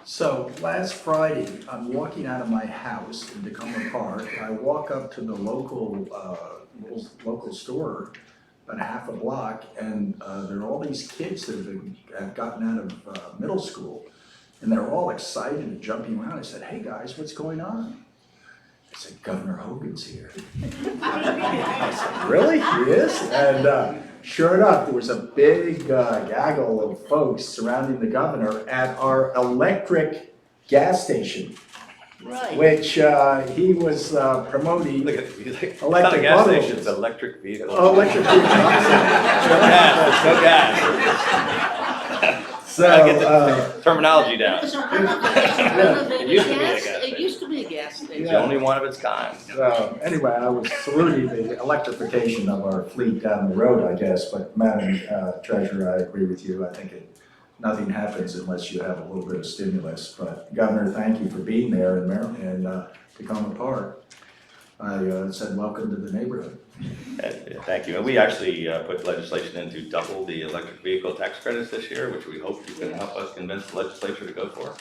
C: So last Friday, I'm walking out of my house in Tacoma Park. I walk up to the local store, about a half a block, and there are all these kids that have gotten out of middle school, and they're all excited and jumping around. I said, "Hey guys, what's going on?" I said, "Governor Hogan's here." I said, "Really? He is?" And sure enough, there was a big gaggle of folks surrounding the governor at our electric gas station,
B: Right.
C: which he was promoting.
A: Look at,
C: Electric
A: gas
C: automobiles.
A: stations, electric vehicles.
C: Oh, electric vehicles.
A: Go gas, go gas.
C: So,
A: Gotta get the terminology down.
B: It was a renovated
A: It used to be a
B: gas,
A: gas
B: it used to be a gas station.
A: It's the only one of its kind.
C: so anyway, I was saluting the electrification of our fleet down the road, I guess, but Madam Treasurer, I agree with you. I think nothing happens unless you have a little bit of stimulus. But Governor, thank you for being there in Maryland, and Tacoma Park. I said, welcome to the neighborhood.
A: Thank you. And we actually put legislation in to double the electric vehicle tax credits this year, which we hope you can help us convince the legislature to go for.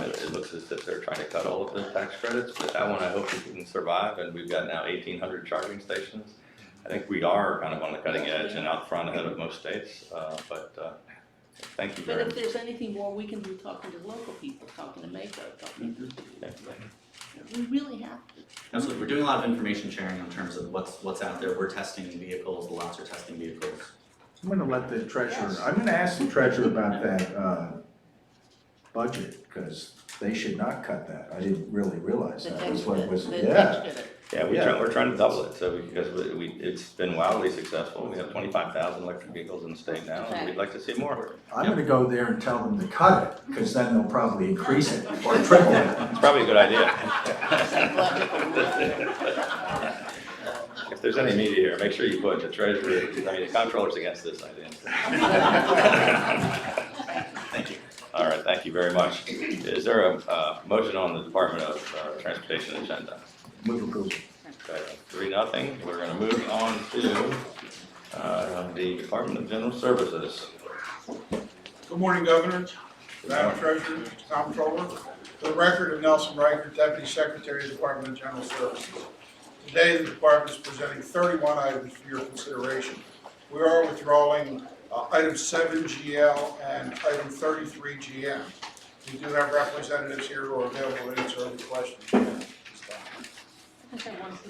A: It looks as if they're trying to cut all of the tax credits, but that one I hope we can survive. And we've got now 1,800 charging stations. I think we are kind of on the cutting edge and out front ahead of most states. Thank you
B: But
A: very
B: if
A: much.
B: there's anything more we can do, talking to local people, talking to Mako, talking to, we really have to.
M: Absolutely. We're doing a lot of information sharing in terms of what's out there. We're testing vehicles, the lots are testing vehicles.
C: I'm gonna let the treasurer, I'm gonna ask the treasurer about that budget, because they should not cut that. I didn't really realize
B: The
C: that
B: tax
C: was what
B: credit,
C: was,
B: the
C: yeah.
B: tax credit.
A: Yeah, we're trying to double it, so because it's been wildly successful. We have 25,000 electric vehicles in the state now, and we'd like to see more.
C: I'm gonna go there and tell them to cut it, because then they'll probably increase it or triple it.
A: It's probably a good idea.
B: Psychological.
A: If there's any media here, make sure you put the treasurer, the comptroller's against this idea.
M: Thank you.
A: All right, thank you very much. Is there a motion on the Department of Transportation agenda?
C: Move approval.
A: Okay, 3-0. We're gonna move on to the Department of General Services.
G: Good morning, Governor, Madam Treasurer, Comptroller. For the record of Nelson Reichert, Deputy Secretary of the Department of General Services. Today, the department is presenting 31 items for your consideration. We are withdrawing item 7 GL and item 33 GM. We do have representatives here who are available to answer any questions.
B: I think I want to,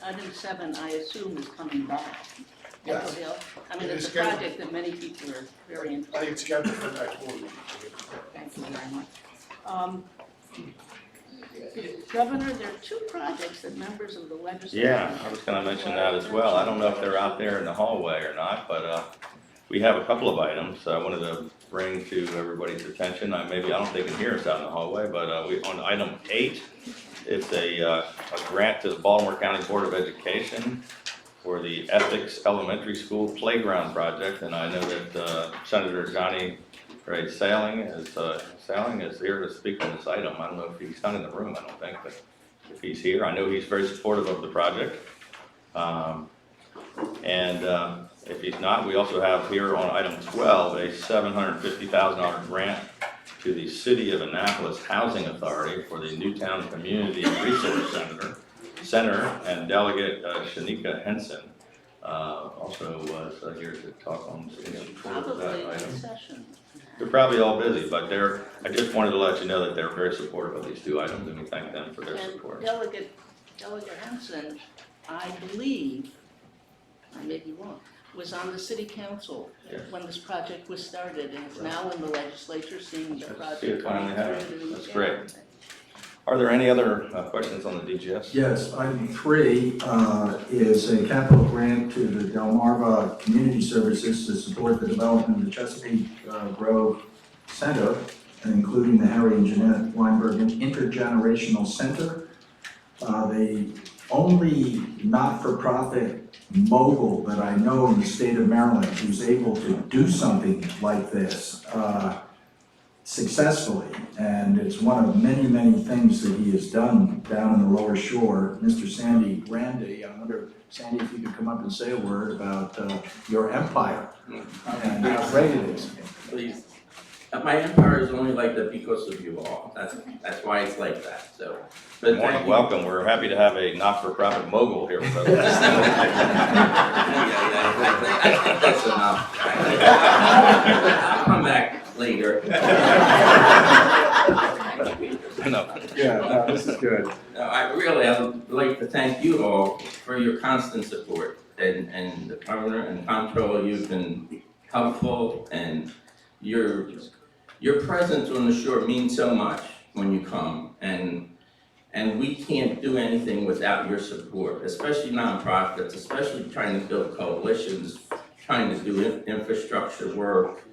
B: item 7, I assume is coming back.
G: Yes.
B: Echo Hill. I mean,
G: It
B: it's
G: is
B: a
G: scheduled.
B: project that many people are very
G: I
B: interested
G: think it's scheduled for next week.
B: in. Thank you very much. Governor, there are 2 projects that members of the legislature.
A: Yeah, I was gonna mention that as well. I don't know if they're out there in the hallway or not, but we have a couple of items I wanted to bring to everybody's attention. Maybe, I don't think they can hear us out in the hallway, but on item 8, it's a grant to the Baltimore County Board of Education for the Ethics Elementary School Playground Project, and I know that Senator Johnny Ray Sailing is here to speak on this item. I don't know if he's not in the room, I don't think, but if he's here, I know he's very supportive of the project. If he's not, we also have here on item 12, a $750,000 grant to the City of Annapolis Housing Authority for the Newtown Community Resource Center, and Delegate Shanika Henson also was here to talk on support of
B: Probably
A: that
B: in
A: item.
B: session.
A: They're probably all busy, but I just wanted to let you know that they're very supportive of these 2 items, and we thank them for their
B: And
A: support.
B: Delegate Henson, I believe, I may be wrong, was on the city council
A: Yes.
B: when this project was started, and is now in the legislature seeing the
A: Let's see
B: project
A: it
B: coming
A: finally happen.
B: through.
A: That's great. Are there any other questions on the DGS?
C: Yes, item 3 is a capital grant to the Delmarva Community Services to support the development of the Chesapeake Grove Center, and including the Harry and Jeanette Weinberg Intergenerational Center. The only not-for-profit mogul that I know in the state of Maryland who's able to do something like this successfully, and it's one of many, many things that he has done down in the Lower Shore. Mr. Sandy Grandy, I wonder, Sandy, if you could come up and say a word about your empire and how great it is.
N: Please. My empire is only like that because of you all. That's why it's like that, so. But
A: Good morning,
N: thank you.
A: welcome. We're happy to have a not-for-profit mogul here with us.
N: I think that's enough. I'll come back later.
A: No.
C: Yeah, no, this is good.
N: No, I would like to thank you all for your constant support, and the governor and comptroller, you've been helpful, and your presence on the shore means so much when you come, and we can't do anything without your support, especially nonprofits, especially trying to build coalitions, trying to do infrastructure work,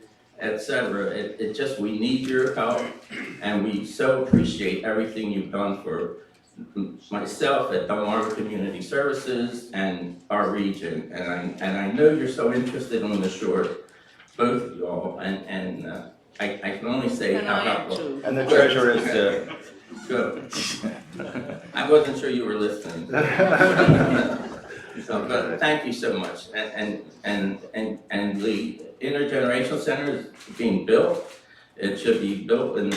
N: etc. It just, we need your help, and we so appreciate everything you've done for myself at Delmarva Community Services and our region, and I know you're so interested on the shore, both of y'all, and I can only say
B: And
N: how
B: I am
N: helpful.
B: too.
A: And the treasurer is
N: Good. I wasn't sure you were listening. So, but thank you so much. And the intergenerational center is being built. It should be built in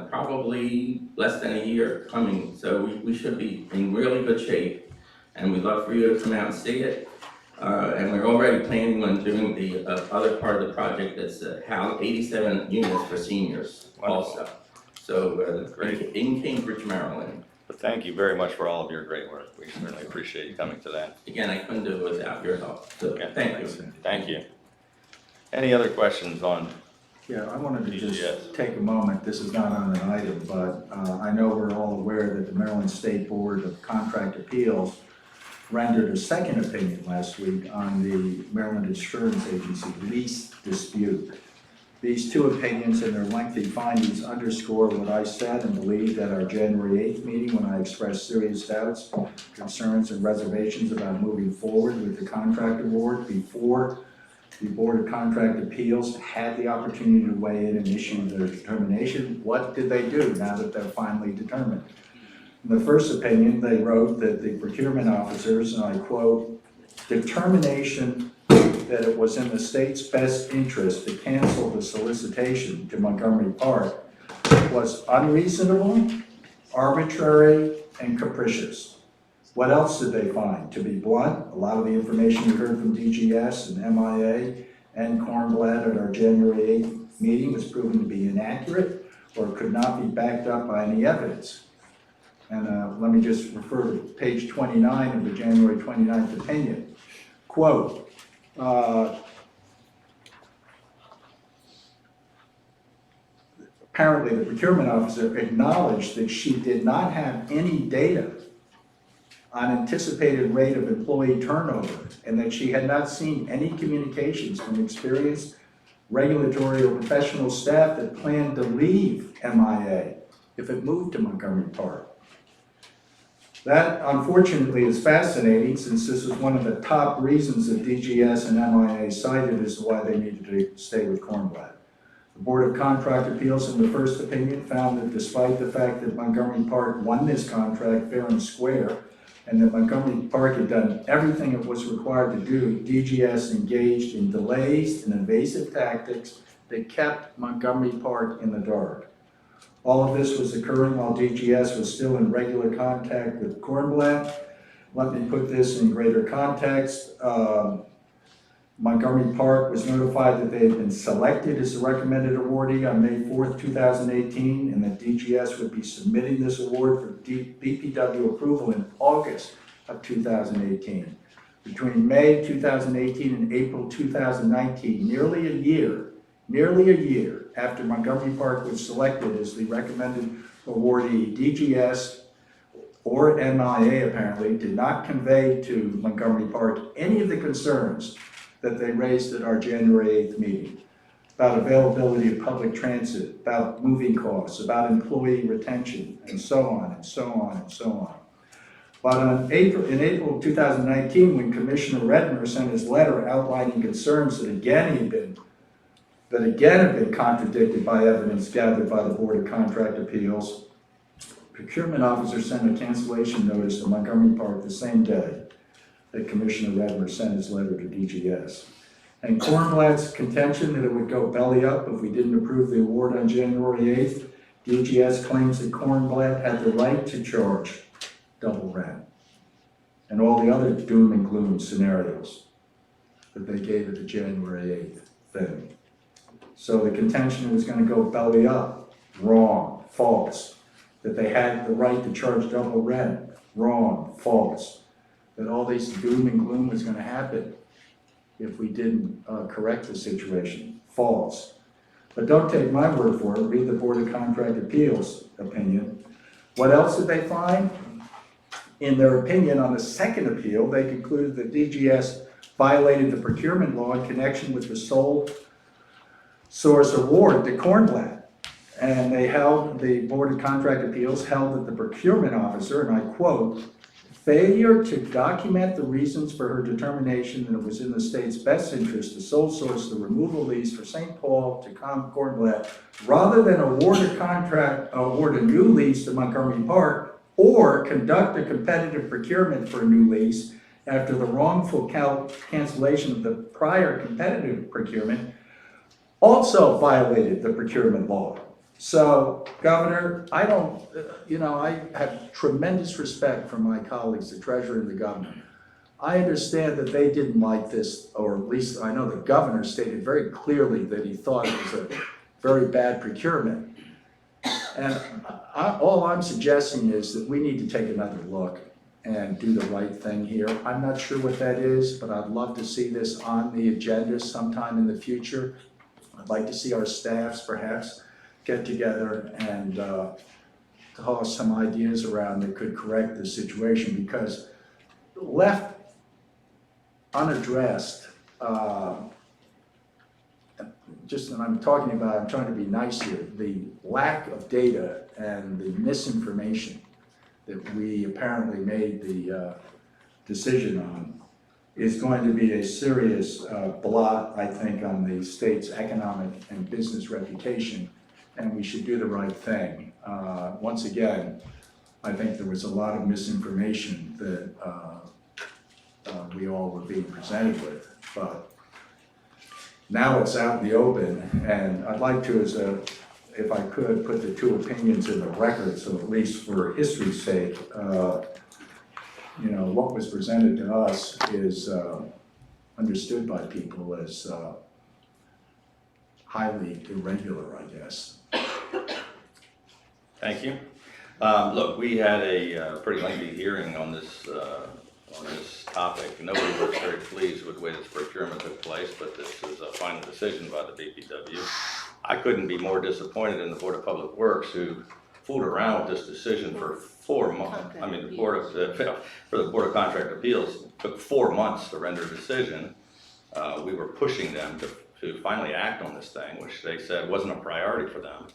N: probably less than a year coming. So we should be in really good shape. And we'd love for you to come out and see it. And we're already planning on doing the other part of the project that's 87 units for seniors also. So
A: Great.
N: in Cambridge, Maryland.
A: But thank you very much for all of your great work. We certainly appreciate you coming to that.
N: Again, I couldn't do it without your help. So
A: Okay,
N: thank you.
A: Thank you. Any other questions on?
C: Yeah, I wanted to
A: Yes.
C: just take a moment, this is not on an item, but I know we're all aware that the Maryland State Board of Contract Appeals rendered a second opinion last week on the Maryland Insurance Agency lease dispute. These two opinions and their lengthy findings underscore what I said and believed at our January 8th meeting when I expressed serious doubts, concerns, and reservations about moving forward with the contract award before the Board of Contract Appeals had the opportunity to weigh in and issue their determination. What did they do now that they're finally determined? In the first opinion, they wrote that the procurement officers, and I quote, determination that it was in the state's best interest to cancel the solicitation to Montgomery Park was unreasonable, arbitrary, and capricious. What else did they find? To be blunt, a lot of the information we heard from DGS and MIA and Cornblatt at our January 8th meeting was proven to be inaccurate or could not be backed up by any evidence. And let me just refer to page 29 of the January 29th opinion. Quote, apparently the procurement officer acknowledged that she did not have any data on anticipated rate of employee turnover and that she had not seen any communications from experienced regulatory or professional staff that planned to leave MIA if it moved to Montgomery Park. That, unfortunately, is fascinating since this was one of the top reasons that DGS and MIA cited as to why they needed to stay with Cornblatt. The Board of Contract Appeals in the first opinion found that despite the fact that Montgomery Park won this contract fair and square, and that Montgomery Park had done everything it was required to do, DGS engaged in delays and invasive tactics that kept Montgomery Park in the dark. All of this was occurring while DGS was still in regular contact with Cornblatt. Let me put this in greater context. Montgomery Park was notified that they had been selected as the recommended awardee on May 4th, 2018, and that DGS would be submitting this award for BPW approval in August of 2018. between May 2018 and April 2019, nearly a year after Montgomery Park was selected as the recommended awardee, DGS or MIA apparently did not convey to Montgomery Park any of the concerns that they raised at our January 8th meeting about availability of public transit, about moving costs, about employee retention, and so on, and so on, and so on. But in April of 2019, when Commissioner Redmer sent his letter outlining concerns that again have been contradicted by evidence gathered by the Board of Contract Appeals, procurement officer sent a cancellation notice to Montgomery Park the same day that Commissioner Redmer sent his letter to DGS. And Kornblatt's contention that it would go belly up if we didn't approve the award on January 8th, DGS claims that Kornblatt had the right to charge double rent and all the other doom and gloom scenarios that they gave at the January 8th thing. So the contention was going to go belly up, wrong, false. That they had the right to charge double rent, wrong, false. That all this doom and gloom was going to happen if we didn't correct the situation, false. But don't take my word for it, read the Board of Contract Appeals opinion. What else did they find? In their opinion on the second appeal, they concluded that DGS violated the procurement law in connection with the sole source award to Kornblatt. And the Board of Contract Appeals held that the procurement officer, and I quote, failure to document the reasons for her determination that it was in the state's best interest to sole source the removal lease for St. Paul to Kornblatt, rather than award a new lease to Montgomery Park, or conduct a competitive procurement for a new lease after the wrongful cancellation of the prior competitive procurement, also violated the procurement law. So, Governor, I have tremendous respect for my colleagues, the Treasurer and the Governor. I understand that they didn't like this, or at least I know the Governor stated very clearly that he thought it was a very bad procurement. And all I'm suggesting is that we need to take another look and do the right thing here. I'm not sure what that is, but I'd love to see this on the agenda sometime in the future. I'd like to see our staffs perhaps get together and toss some ideas around that could correct the situation, because left unaddressed, I'm trying to be nice here, the lack of data and the misinformation that we apparently made the decision on is going to be a serious blot, I think, on the state's economic and business reputation, and we should do the right thing. Once again, I think there was a lot of misinformation that we all were being presented with, but now it's out in the open, and I'd like to, if I could, put the two opinions in the record, so at least for history's sake, what was presented to us is understood by people as highly irregular, I guess.
A: Thank you. Look, we had a pretty lengthy hearing on this topic. Nobody was very pleased with the way this procurement took place, but this is a final decision by the BPW. I couldn't be more disappointed in the Board of Public Works, who fooled around with this decision for 4 months. I mean, for the Board of Contract Appeals, it took 4 months to render a decision. We were pushing them to finally act on this thing, which they said wasn't a priority for them.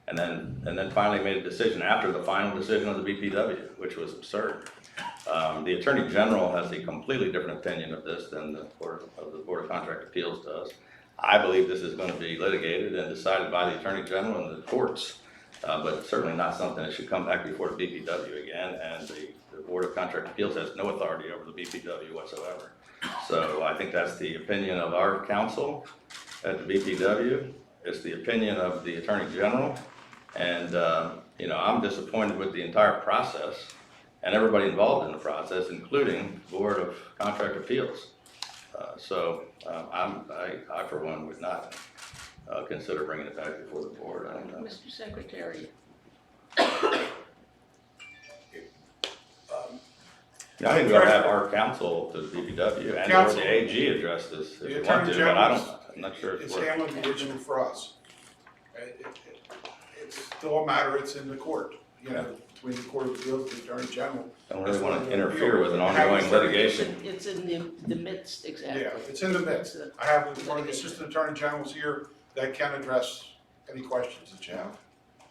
A: And then finally made a decision after the final decision of the BPW, which was absurd. The Attorney General has a completely different opinion of this than the Board of Contract Appeals does. I believe this is going to be litigated and decided by the Attorney General and the courts, but certainly not something that should come back before the BPW again, and the Board of Contract Appeals has no authority over the BPW whatsoever. So I think that's the opinion of our counsel at the BPW. It's the opinion of the Attorney General, and I'm disappointed with the entire process and everybody involved in the process, including the Board of Contract Appeals. I for one would not consider bringing it back before the board.
B: Mr. Secretary.
A: Yeah, I think we ought to have our counsel to the BBW and or
G: Counsel.
A: the AG address this if
G: The
A: you want
G: Attorney
A: to, but I
G: General's-
A: don't, I'm not sure it's
G: It's
A: worth.
G: handling the issue for us. It's still a matter, it's in the court, you know, between the Court of Appeals and the Attorney General.
A: Don't really want to interfere with an ongoing litigation.
B: It's in the midst, exactly.
G: Yeah, it's in the midst. I have one of the Assistant Attorney Generals here that can address any questions that you have.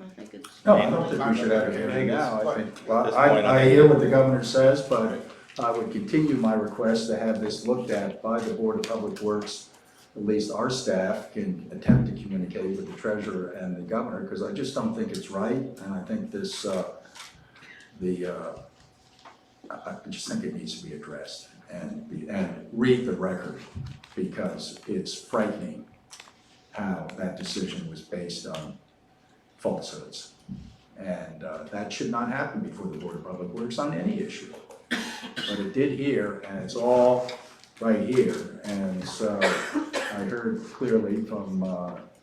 B: I think it's.
C: No, I don't think we should have anything now. I think, well,
A: At this point,
C: I
A: I think-
C: hear what the governor says, but I would continue my request to have this looked at by the Board of Public Works. At least our staff can attempt to communicate with the treasurer and the governor, because I just don't think it's right. And I think this, I just think it needs to be addressed and read the record, because it's frightening how that decision was based on falsehoods. And that should not happen before the Board of Public Works on any issue. But it did here, and it's all right here. And so I heard clearly from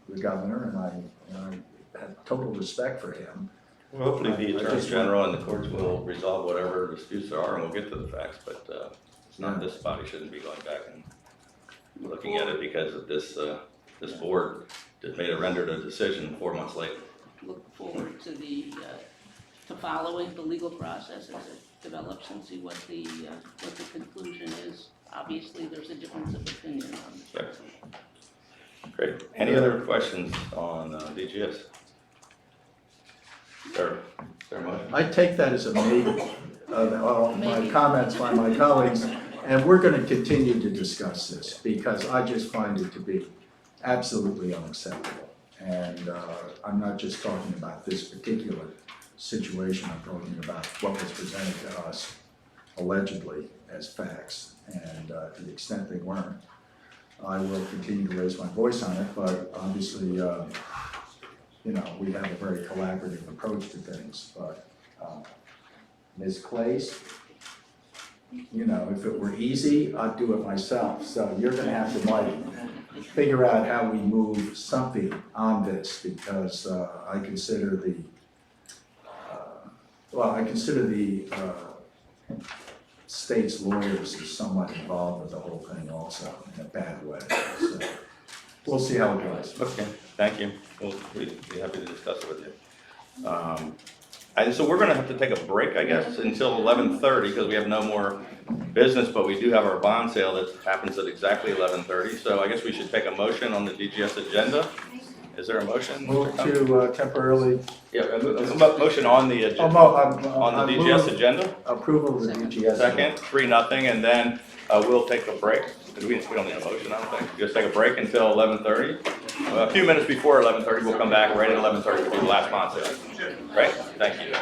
C: the governor, and I have total respect for him.
A: Well, hopefully the
C: I
A: Attorney
C: just-
A: General and the courts will resolve whatever disputes there are and we'll get to the facts, but it's not, this body shouldn't be going back and looking at it because of this, this board that made a rendered a decision 4 months late.
B: Look forward to to following the legal process as it develops and see what the conclusion is. Obviously, there's a difference of opinion on this.
A: Sure. Great. Any other questions on DGS? Sir, motion?
C: I take that as a maybe, my
B: Maybe.
C: comments by my colleagues, and we're gonna continue to discuss this, because I just find it to be absolutely unacceptable. And I'm not just talking about this particular situation, I'm talking about what was presented to us allegedly as facts, and to the extent they weren't, I will continue to raise my voice on it, but obviously, you know, we have a very collaborative approach to things, but Ms. Clays, you know, if it were easy, I'd do it myself, so you're gonna have to like figure out how we move something on this, because I consider the state's lawyers as somewhat involved with the whole thing also, in a bad way, so we'll see how it goes.
A: Okay, thank you. We'll be happy to discuss it with you. And so we're gonna have to take a break, I guess, until 11:30, because we have no more business, but we do have our bond sale that happens at exactly 11:30. So I guess we should take a motion on the DGS agenda. Is there a motion?
C: Move to temporarily,
A: Yeah, a motion on the agenda, on the DGS agenda.
C: approval of the DGS.
A: Second, 3-0, and then we'll take a break. We don't need a motion, I don't think. Just take a break until 11:30. A few minutes before 11:30, we'll come back right at 11:30 to do the last bond sale. Right? Thank you.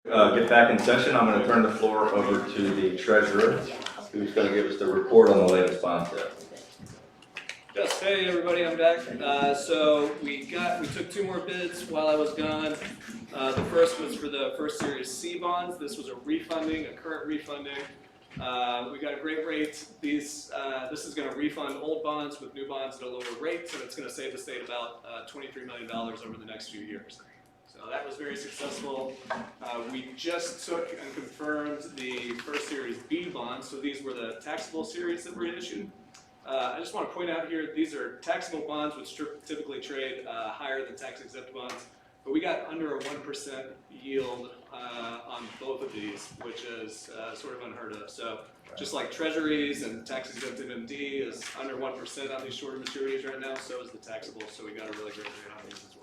A: Get back in session. I'm going to turn the floor over to the treasurer, who's going to give us the report on the latest bond sale.
E: Yes, hey everybody, I'm back. So we took 2 more bids while I was gone. The first was for the first series C bonds. This was a current refunding. We got a great rate. This is going to refund old bonds with new bonds at a lower rate, so it's going to save the state about $23 million over the next few years. So that was very successful. We just took and confirmed the first series B bonds. So these were the taxable series that were issued. I just want to point out here, these are taxable bonds which typically trade higher than tax-exempt bonds, but we got under a 1% yield on both of these, which is sort of unheard of. So just like treasuries and tax-exempt MMD is under 1% on these shorter maturities right now, so is the taxable, so we got a really great rate on these as well.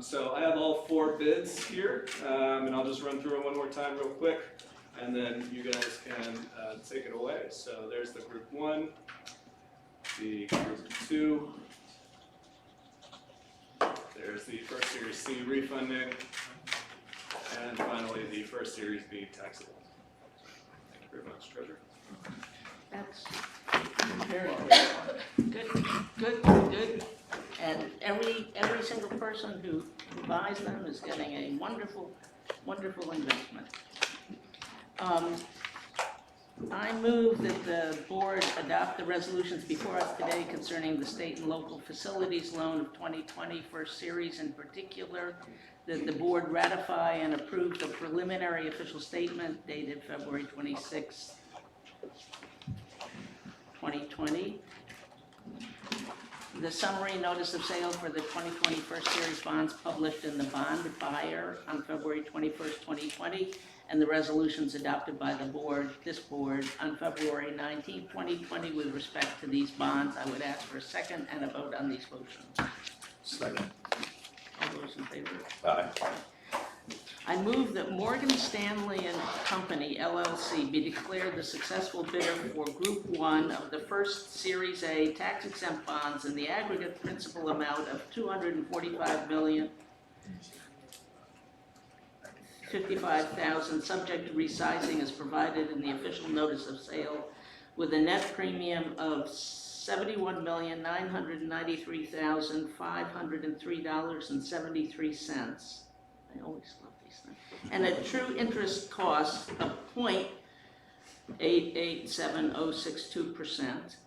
E: So I have all 4 bids here, and I'll just run through them one more time real quick. And then you guys can take it away. So there's the group 1, the group 2, there's the first series C refunding, and finally the first series B taxable. Thank you very much, Treasurer.
B: That's very good. And every single person who buys them is getting a wonderful investment. I move that the board adopt the resolutions before us today concerning the state and local facilities loan of 2020 first series in particular, that the board ratify and approve the preliminary official statement dated February 26, 2020. The summary notice of sale for the 2020 first series bonds published in the bond buyer on February 21st, 2020, and the resolutions adopted by this board on February 19, 2020 with respect to these bonds. I would ask for a second and a vote on these motions.
C: Second.
B: All those in favor?
A: Aye.
B: I move that Morgan Stanley and Company, LLC, be declared the successful bidder for Group 1 of the first Series A tax-exempt bonds in the aggregate principal amount of $245,055, subject to resizing as provided in the official notice of sale, with a net premium of $71,993,503.73. I always love these things. And a true interest cost of 0.887062%.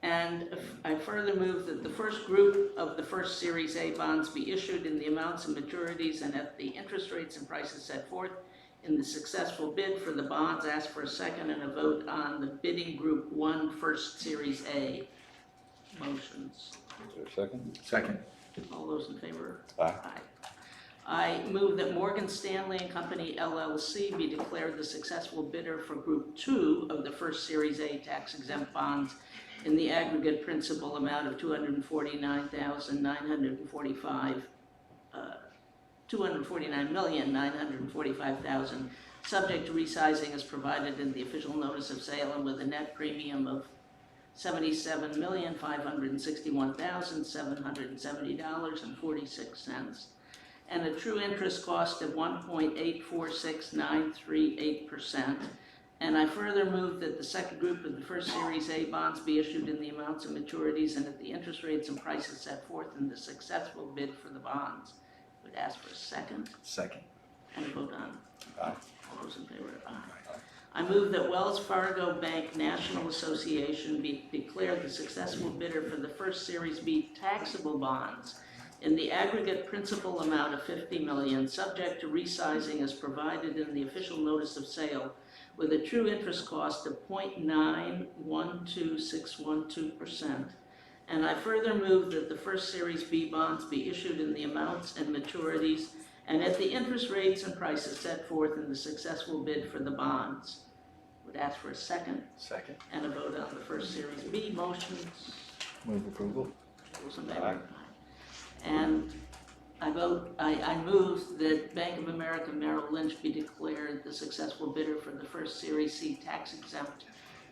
B: And I further move that the first group of the first Series A bonds be issued in the amounts and maturities and at the interest rates and prices set forth in the successful bid for the bonds. Ask for a second and a vote on the bidding Group 1 first Series A motions.
A: Is there a second?
C: Second.
B: All those in favor?
A: Aye.
B: I move that Morgan Stanley and Company, LLC be declared the successful bidder for Group 2 of the first Series A tax-exempt bonds in the aggregate principal amount of $249,945,000, subject to resizing as provided in the official notice of sale and with a net premium of $77,561,770.46. and a true interest cost of 1.846938%. And I further move that the second group of the first Series A bonds be issued in the amounts and maturities and at the interest rates and prices set forth in the successful bid for the bonds. Would ask for a second.
C: Second.
B: And a vote on.
A: Aye.
B: All those in favor? Aye. I move that Wells Fargo Bank National Association be declared the successful bidder for the first Series B taxable bonds in the aggregate principal amount of $50 million, subject to resizing as provided in the official notice of sale, with a true interest cost of 0.912612%. And I further move that the first Series B bonds be issued in the amounts and maturities and at the interest rates and prices set forth in the successful bid for the bonds. Would ask for a second.
C: Second.
B: And a vote on the first Series B motions.
C: Move approval.
B: Those in favor? And I move that Bank of America Merrill Lynch be declared the successful bidder for the first Series C tax-exempt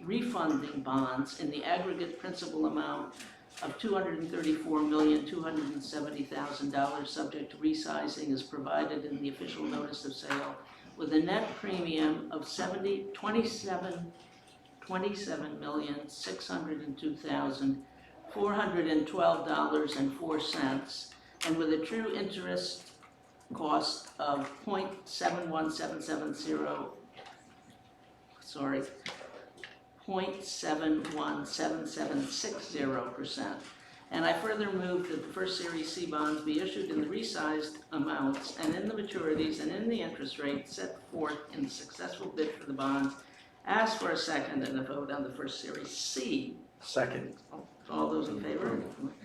B: refunding bonds in the aggregate principal amount of $234,270,000, subject to resizing as provided in the official notice of sale, with a net premium of $27,602,412.04, and with a true interest cost of 0.7760%. And I further move that the first Series C bonds be issued in the resized amounts and in the maturities and in the interest rates set forth in the successful bid for the bonds. Ask for a second and a vote on the first Series C.
C: Second.
B: All those in favor?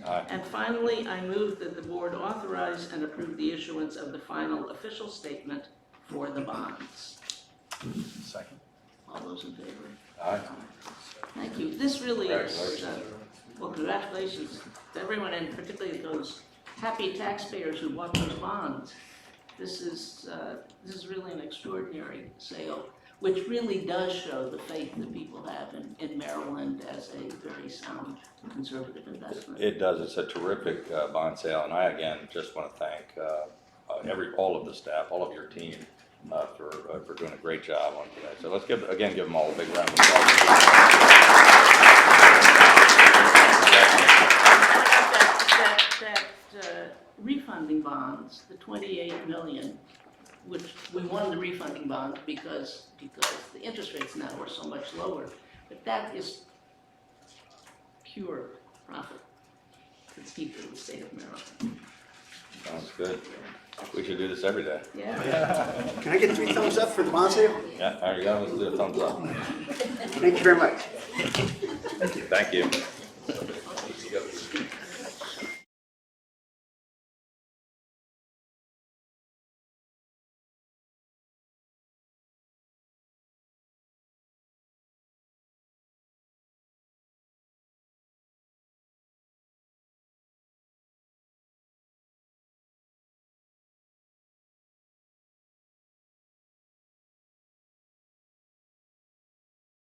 A: Aye.
B: And finally, I move that the board authorize and approve the issuance of the final official statement for the bonds.
C: Second.
B: All those in favor?
A: Aye.
B: Thank you. This really is,
A: Congratulations.
B: well, congratulations to everyone, and particularly those happy taxpayers who bought those bonds. This is really an extraordinary sale, which really does show the faith that people have in Maryland as a very sound conservative investment.
A: It does. It's a terrific bond sale, and I again just want to thank all of the staff, all of your team for doing a great job on today. So let's give them all a big round of applause.
B: That refunding bonds, the 28 million, which we won the refunding bonds because the interest rates now are so much lower, but that is pure profit to the people of the state of Maryland.
A: Sounds good. We should do this every day.
B: Yeah.
O: Can I get 3 thumbs up for the bond sale?
A: Yeah, there you go. Let's do a thumbs up.
O: Thank you very much.
A: Thank you.